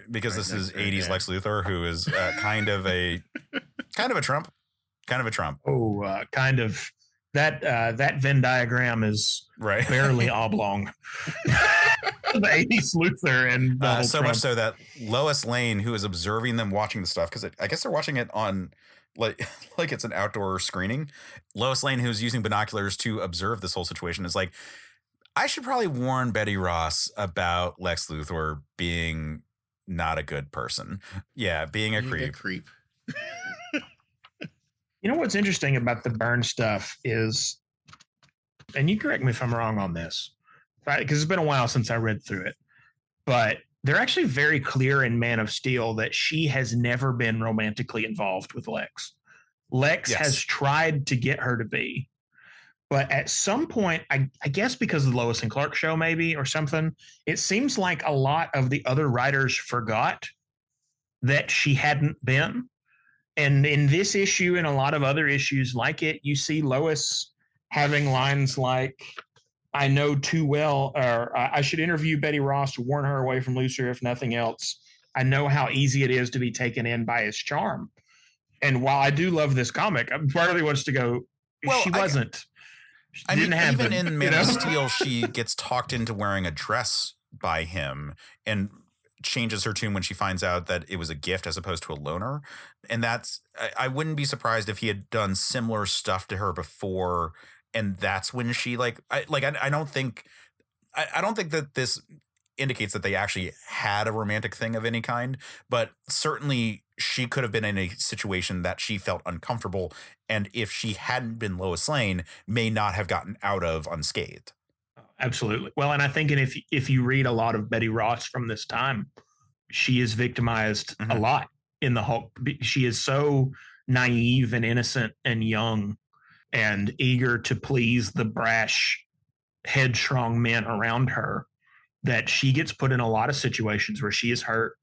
because this is 80s Lex Luthor, who is kind of a Trump. Oh, kind of. That Venn diagram is barely oblong. The 80s Luthor and so Trump. Much so that Lois Lane, who is observing them watching the stuff, because I guess they're watching it on like it's an outdoor screening. Lois Lane, who's using binoculars to observe this whole situation, is like, I should probably warn Betty Ross about Lex Luthor being not a good person. Yeah, being a creep. You know what's interesting about the Byrne stuff is, and you correct me if I'm wrong on this, right? Because it's been a while since I read through it, but they're actually very clear in Man of Steel that she has never been romantically involved with Lex. Lex has tried to get her to be, but at some point, I guess because of the Lois and Clark show maybe or something, it seems like a lot of the other writers forgot that she hadn't been. And in this issue and a lot of other issues like it, you see Lois having lines like, I know too well, or I should interview Betty Ross to warn her away from Lucifer, if nothing else. I know how easy it is to be taken in by his charm. And while I do love this comic, part of me wants to go, she wasn't. I mean, even in Man of Steel, she gets talked into wearing a dress by him and changes her tune when she finds out that it was a gift as opposed to a loaner. And I wouldn't be surprised if he had done similar stuff to her before. And that's when she I don't think that this indicates that they actually had a romantic thing of any kind, but certainly she could have been in a situation that she felt uncomfortable. And if she hadn't been Lois Lane, may not have gotten out of unscathed. Absolutely. Well, and I think if you read a lot of Betty Ross from this time, she is victimized a lot in the Hulk. She is so naive and innocent and young and eager to please the brash, headstrong men around her that she gets put in a lot of situations where she is hurt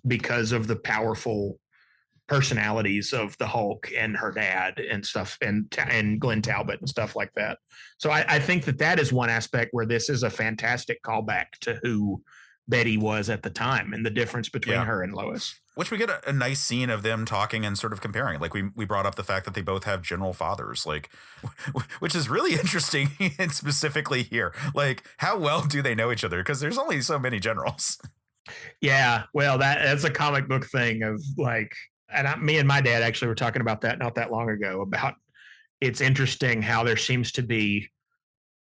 because of the powerful personalities of the Hulk and her dad and stuff, and Glenn Talbot and stuff like that. So I think that is one aspect where this is a fantastic callback to who Betty was at the time and the difference between her and Lois. Which we get a nice scene of them talking and sort of comparing. Like we brought up the fact that they both have general fathers, like, which is really interesting. And specifically here, like, how well do they know each other? Because there's only so many generals. Yeah, well, that's a comic book thing of like, and me and my dad actually were talking about that not that long ago, about it's interesting how there seems to be,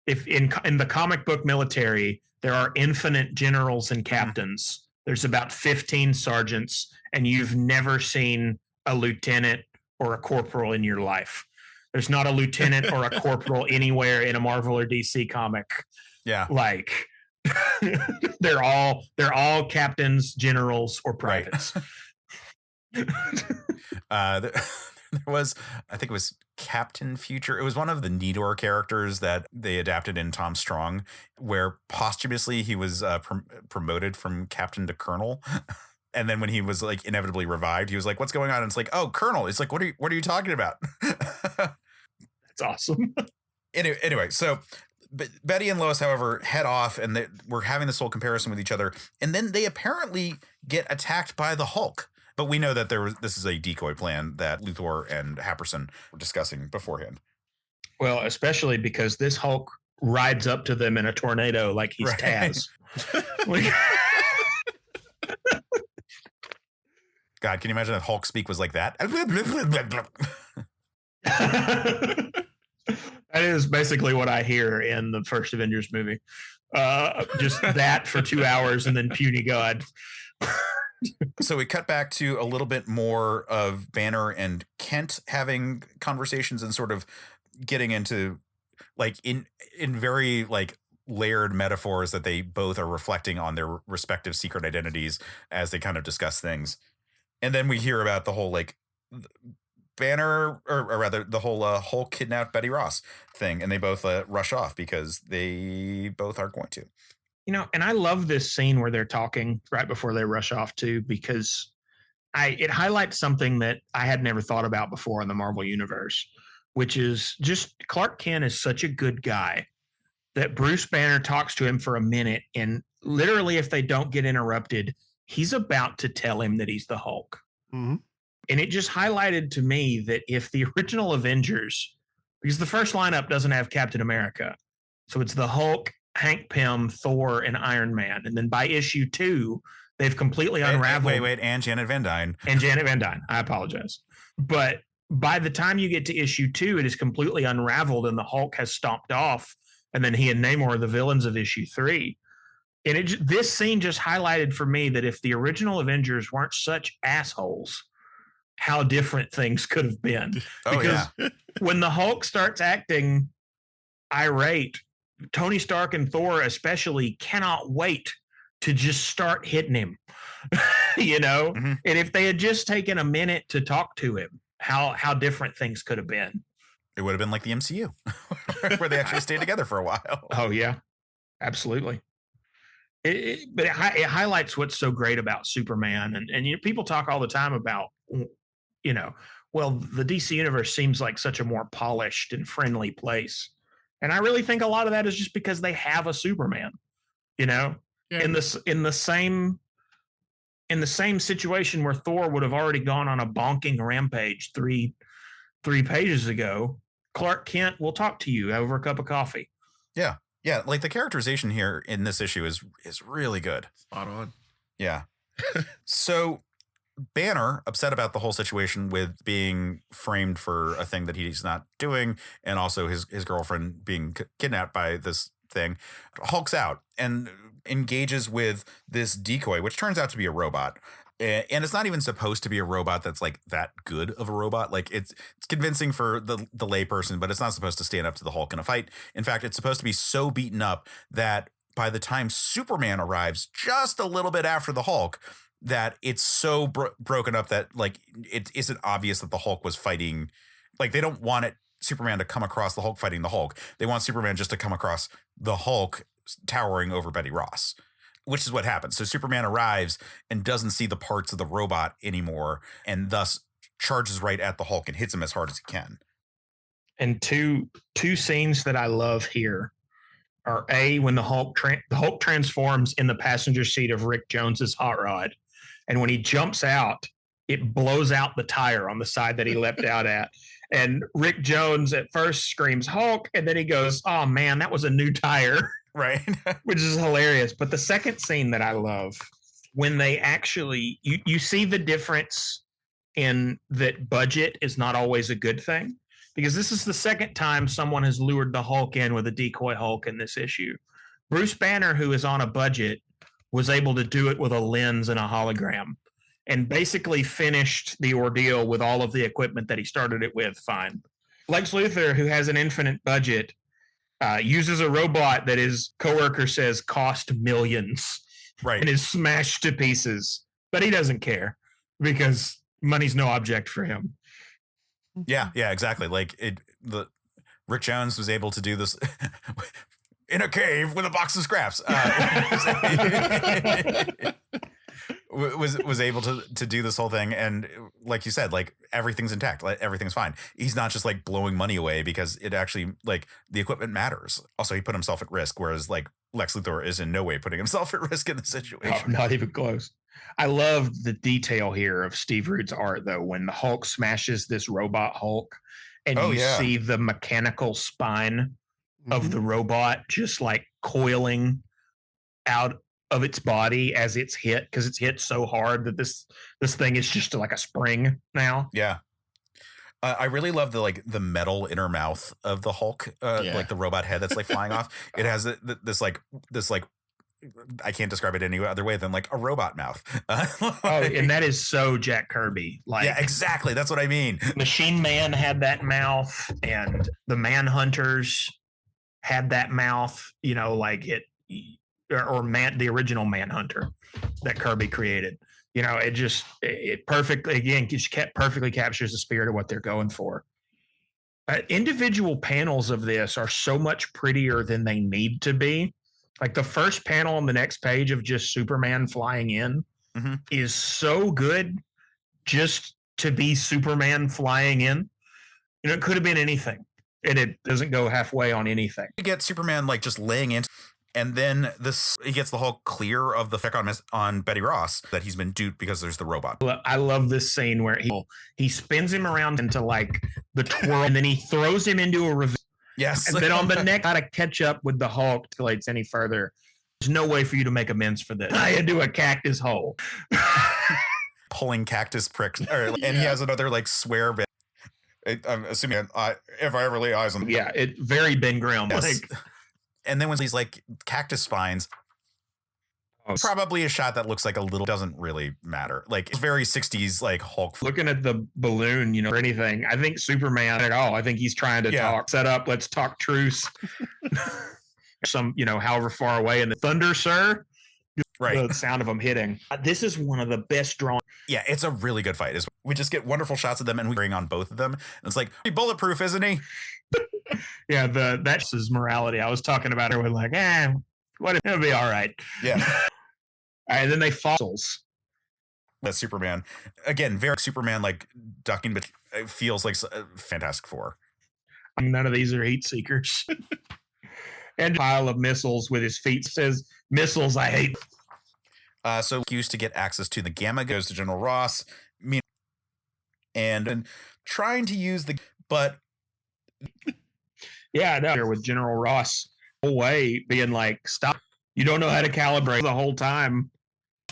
if in the comic book military, there are infinite generals and captains. There's about 15 sergeants, and you've never seen a lieutenant or a corporal in your life. There's not a lieutenant or a corporal anywhere in a Marvel or DC comic. Yeah. Like they're all captains, generals, or privates. There was, I think it was Captain Future. It was one of the Nidor characters that they adapted in Tom Strong, where posthumously he was promoted from captain to colonel. And then when he was like inevitably revived, he was like, "What's going on?" And it's like, "Oh, colonel." It's like, what are you talking about? That's awesome. Anyway, so Betty and Lois, however, head off, and we're having this whole comparison with each other. And then they apparently get attacked by the Hulk. But we know that this is a decoy plan that Luthor and Happerson were discussing beforehand. Well, especially because this Hulk rides up to them in a tornado like he's Taz. God, can you imagine if Hulk speak was like that? That is basically what I hear in the first Avengers movie. Just that for 2 hours and then puny God. So we cut back to a little bit more of Banner and Kent having conversations and sort of getting into like in very like layered metaphors that they both are reflecting on their respective secret identities as they kind of discuss things. And then we hear about the whole like Banner, or rather the whole Hulk kidnapped Betty Ross thing, and they both rush off because they both are going to. You know, and I love this scene where they're talking right before they rush off too, because it highlights something that I had never thought about before in the Marvel Universe, which is just Clark Kent is such a good guy that Bruce Banner talks to him for a minute, and literally if they don't get interrupted, he's about to tell him that he's the Hulk. Mm-hmm. And it just highlighted to me that if the original Avengers, because the first lineup doesn't have Captain America, so it's the Hulk, Hank Pym, Thor, and Iron Man. And then by issue 2, they've completely unraveled. Wait, and Janet Van Dyne. And Janet Van Dyne. I apologize. But by the time you get to issue 2, it is completely unraveled and the Hulk has stomped off. And then he and Namor are the villains of issue 3. And this scene just highlighted for me that if the original Avengers weren't such assholes, how different things could have been. Because when the Hulk starts acting irate, Tony Stark and Thor especially cannot wait to just start hitting him, you know? Mm-hmm. And if they had just taken a minute to talk to him, how different things could have been. It would have been like the MCU, where they actually stayed together for a while. Oh, yeah, absolutely. But it highlights what's so great about Superman. And you know, people talk all the time about, you know, well, the DC universe seems like such a more polished and friendly place. And I really think a lot of that is just because they have a Superman, you know, in the same situation where Thor would have already gone on a bonking rampage three pages ago. Clark Kent will talk to you over a cup of coffee. Yeah. Yeah. Like the characterization here in this issue is really good. Spot on. Yeah. So Banner, upset about the whole situation with being framed for a thing that he's not doing, and also his girlfriend being kidnapped by this thing, hulks out and engages with this decoy, which turns out to be a robot. And it's not even supposed to be a robot that's like that good of a robot. Like it's convincing for the layperson, but it's not supposed to stand up to the Hulk in a fight. In fact, it's supposed to be so beaten up that by the time Superman arrives, just a little bit after the Hulk, that it's so broken up that like it isn't obvious that the Hulk was fighting. Like they don't want Superman to come across the Hulk fighting the Hulk. They want Superman just to come across the Hulk towering over Betty Ross, which is what happens. So Superman arrives and doesn't see the parts of the robot anymore, and thus charges right at the Hulk and hits him as hard as he can. And two scenes that I love here are when the Hulk transforms in the passenger seat of Rick Jones's hot rod. And when he jumps out, it blows out the tire on the side that he leapt out at. And Rick Jones at first screams Hulk, and then he goes, "Oh man, that was a new tire." Right. Which is hilarious. But the second scene that I love, when they actually, you see the difference in that budget is not always a good thing. Because this is the second time someone has lured the Hulk in with a decoy Hulk in this issue. Bruce Banner, who is on a budget, was able to do it with a lens and a hologram and basically finished the ordeal with all of the equipment that he started it with fine. Lex Luthor, who has an infinite budget, uses a robot that his coworker says cost millions, right, and is smashed to pieces. But he doesn't care because money's no object for him. Yeah, exactly. Like Rick Jones was able to do this in a cave with a box of scraps. was able to do this whole thing, and like you said, like everything's intact, like everything's fine. He's not just like blowing money away because it actually like the equipment matters. Also, he put himself at risk, whereas like Lex Luthor is in no way putting himself at risk in the situation. Oh, not even close. I love the detail here of Steve Rude's art, though, when the Hulk smashes this robot Hulk, and you see the mechanical spine of the robot just like coiling out of its body as it's hit, because it's hit so hard that this thing is just like a spring now. Yeah. I really love the metal inner mouth of the Hulk, like the robot head that's like flying off. It has this I can't describe it any other way than like a robot mouth. And that is so Jack Kirby. Like, yeah, exactly. That's what I mean. Machine Man had that mouth, and the Manhunters had that mouth. You know, like the original Manhunter that Kirby created. You know, it perfectly, again, just perfectly captures the spirit of what they're going for. Individual panels of this are so much prettier than they need to be. Like the first panel on the next page of just Superman flying in is so good just to be Superman flying in. You know, it could have been anything, and it doesn't go halfway on anything. You get Superman like just laying in. And then he gets the Hulk clear of the effect on Betty Ross that he's been duped because there's the robot. I love this scene where he spins him around into like the twirl, and then he throws him into a ravine. Yes. And then on the next, how to catch up with the Hulk escalates any further. There's no way for you to make amends for this. I had to do a cactus hole. Pulling cactus pricks. And he has another like swear bit. I'm assuming if I ever lay eyes on it very Ben Grimm. Yes. Like, and then when he's like cactus spines, probably a shot that looks like a little, doesn't really matter. Like it's very 60s like Hulk. Looking at the balloon, you know, or anything, I think Superman at all. I think he's trying to talk, set up, let's talk truce. Some, you know, however far away, and the thunder, sir. Right. The sound of them hitting. This is one of the best drawn. Yeah, it's a really good fight. We just get wonderful shots of them, and we bring on both of them. And it's like, he's bulletproof, isn't he? Yeah, that's his morality. I was talking about her with like, what, it'll be all right. Yeah. All right, and then they fossils. That's Superman. Again, very Superman like ducking, but it feels like Fantastic Four. None of these are heat seekers. And a pile of missiles with his feet says, missiles, I hate. So used to get access to the Gamma goes to General Ross. And trying to use but yeah, no, with General Ross whole way being like, stop, you don't know how to calibrate the whole time.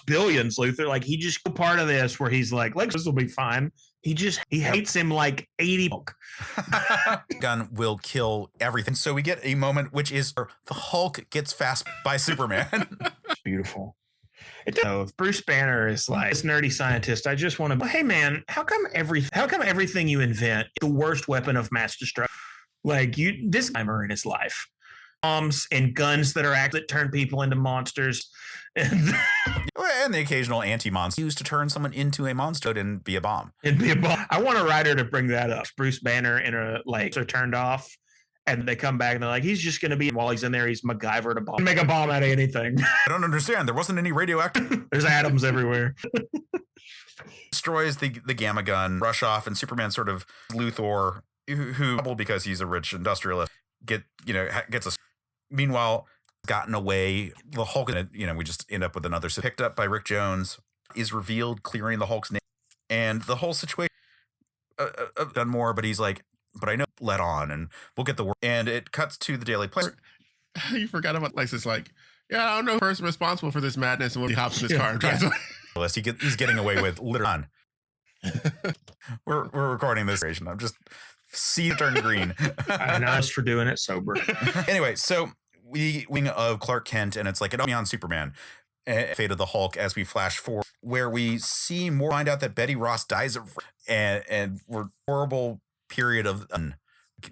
Billions, Luthor, like he just part of this where he's like this will be fine. He hates him like 80. Gun will kill everything. So we get a moment which is the Hulk gets fast by Superman. Beautiful. If Bruce Banner is like this nerdy scientist, I just want to. Hey man, how come everything you invent is the worst weapon of mass destruction? Like this timer in his life, bombs and guns that turn people into monsters, and the occasional anti-monster used to turn someone into a monster and be a bomb. I want a writer to bring that up. Bruce Banner in a are turned off. And they come back and they're like, he's just going to be, while he's in there, he's MacGyvered a bomb. Make a bomb out of anything. I don't understand. There wasn't any radioactive. There's atoms everywhere. Destroys the gamma gun, rush off, and Superman sort of Luthor, who because he's a rich industrialist, gets us. Meanwhile, gotten away. The Hulk, we just end up with another. So picked up by Rick Jones, is revealed, clearing the Hulk's name. And the whole situation, done more, but he's like, but I know let on and we'll get the work. And it cuts to the Daily Planet. You forgot about Lexus, like, I don't know the person responsible for this madness, and when he hops in his car and drives away. He's getting away with literally. We're recording this. I'm just see it turn green. And I was for doing it sober. Anyway, so wing of Clark Kent, and it's like an on Superman. Fate of the Hulk as we flash forward, where we see more, find out that Betty Ross dies and we're horrible period of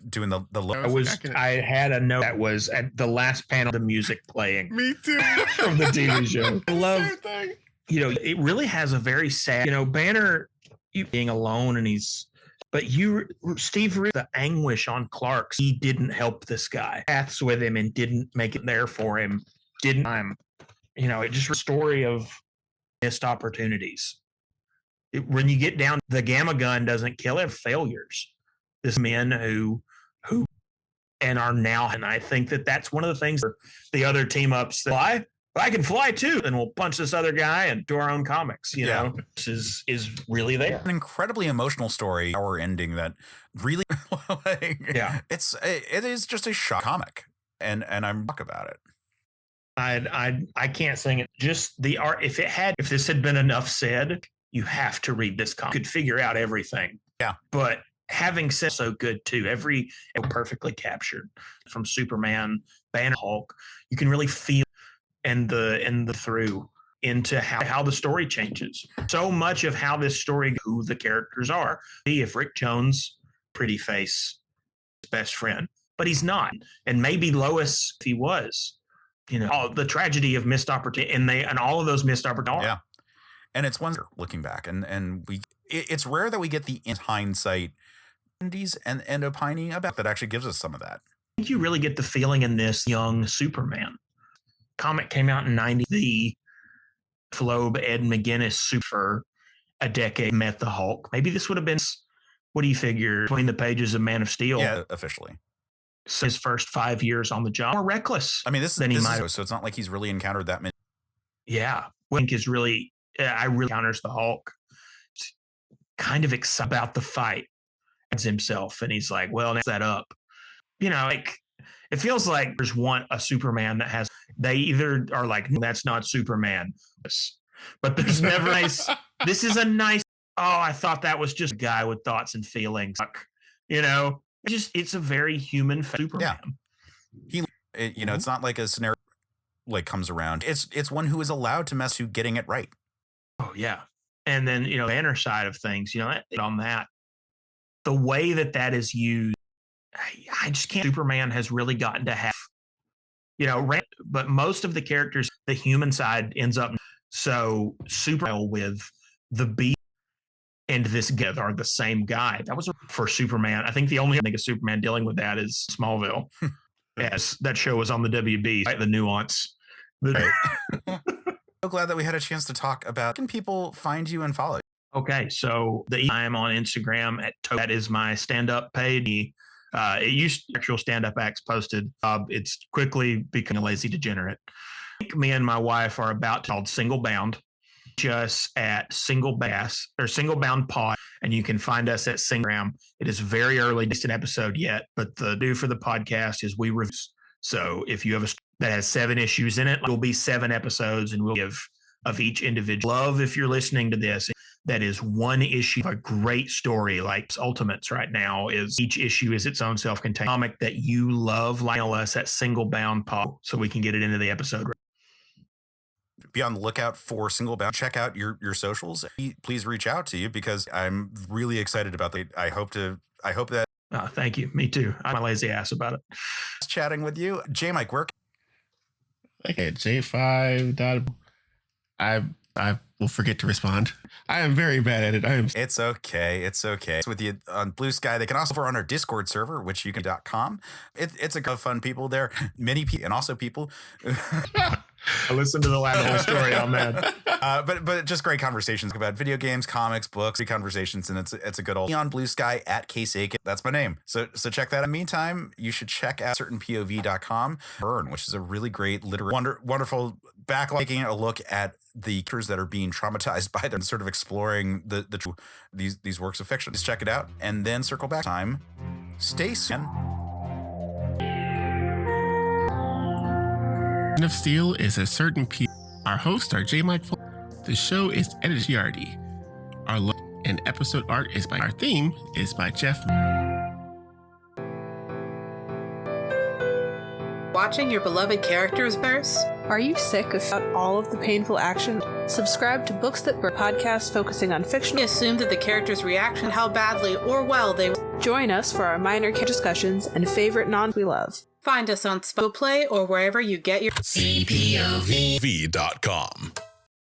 doing the I had a note that was at the last panel, the music playing. Me too. From the TV show. I love, it really has a very sad, Banner being alone, and Steve Reed, the anguish on Clark. He didn't help this guy. Paths with him and didn't make it there for him. It just a story of missed opportunities. When you get down, the gamma gun doesn't kill it. Failures. This men who and are now, and I think that's one of the things the other team ups that fly. I can fly too, and we'll punch this other guy and do our own comics. You know, this is really there. An incredibly emotional story, our ending that really, it is just a shock comic, and I'm shocked about it. I can't sing it. Just the art. If this had been enough said, you have to read this comic. You could figure out everything. Yeah, but having said so good too, every perfectly captured from Superman, Banner, Hulk. You can really feel. And the through into how the story changes. So much of how this story, who the characters are. If Rick Jones, pretty face, best friend, but he's not. And maybe Lois, if he was, the tragedy of missed opportunity, and all of those missed opportunities. Yeah, and it's one looking back, and it's rare that we get the hindsight and opining about that actually gives us some of that. I think you really get the feeling in this young Superman. Comic came out in 90. The Flobe, Ed McGuinness super a decade met the Hulk. Maybe this would have been, what do you figure, between the pages of Man of Steel? Yeah, officially. So his first 5 years on the job, more reckless. I mean, so it's not like he's really encountered that many. Yeah. Wink is really, I really encounters the Hulk. Kind of excited about the fight. Himself, and he's like, well, now that up. It feels like there's a Superman that has, they either are like, no, that's not Superman. But there's never this is a nice, I thought that was just a guy with thoughts and feelings. It's a very human Superman. Yeah. It's not like a scenario comes around. It's one who is allowed to mess to getting it right. Oh, yeah. And then, the inner side of things, on that, the way that is used, I just can't. Superman has really gotten to have, but most of the characters, the human side ends up. So Superman with the Beast and this together are the same guy. That was for Superman. I think the only thing of Superman dealing with that is Smallville. Yes, that show was on the WB. Right? The nuance. Right. So glad that we had a chance to talk about. How can people find you and follow you? Okay, so I am on Instagram that is my stand-up page. It used to actual stand-up acts posted. It's quickly becoming a lazy degenerate. Me and my wife are about to called Single Bound, just at Single Bound Pod, and you can find us at Singram. It is very early, just an episode yet, but the do for the podcast is we review. So if you have a that has 7 issues in it, it will be 7 episodes, and we'll give of each individual. Love if you're listening to this. That is one issue of a great story like Ultimates right now. Is each issue is its own self-contained comic that you love. Email us at Single Bound Pod so we can get it into the episode. Be on the lookout for Single Bound. Check out your socials. Please reach out to you because I'm really excited about that. I hope that. Thank you. Me too. I'm a lazy ass about it. Chatting with you, Jmike. Work. Okay, J5. I will forget to respond. I am very bad at it. It's okay. It's with you on Blue Sky. They can also on our Discord server, which you can.com. It's a good fun people there. Many people and also people. I listened to the whole story on that. But just great conversations about video games, comics, books, conversations, and it's a good old on Blue Sky at Case Aiken. That's my name. So check that. In the meantime, you should check out certainpov.com. Burn, which is a really great literary, wonderful backlog, taking a look at the characters that are being traumatized by them, sort of exploring these works of fiction. Just check it out and then circle back time. Stay soon. Man of Steel is a certain piece. Our hosts are Jmike. The show is edited Ricciardi. Our look and episode art is by. Our theme is by Geoff. Watching your beloved characters burst? Are you sick of all of the painful action? Subscribe to Books That Burn, podcast focusing on fiction. We assume that the characters' reaction, how badly or well they. Join us for our minor discussions and favorite non we love. Find us on Spotify or wherever you get your CPOV.com.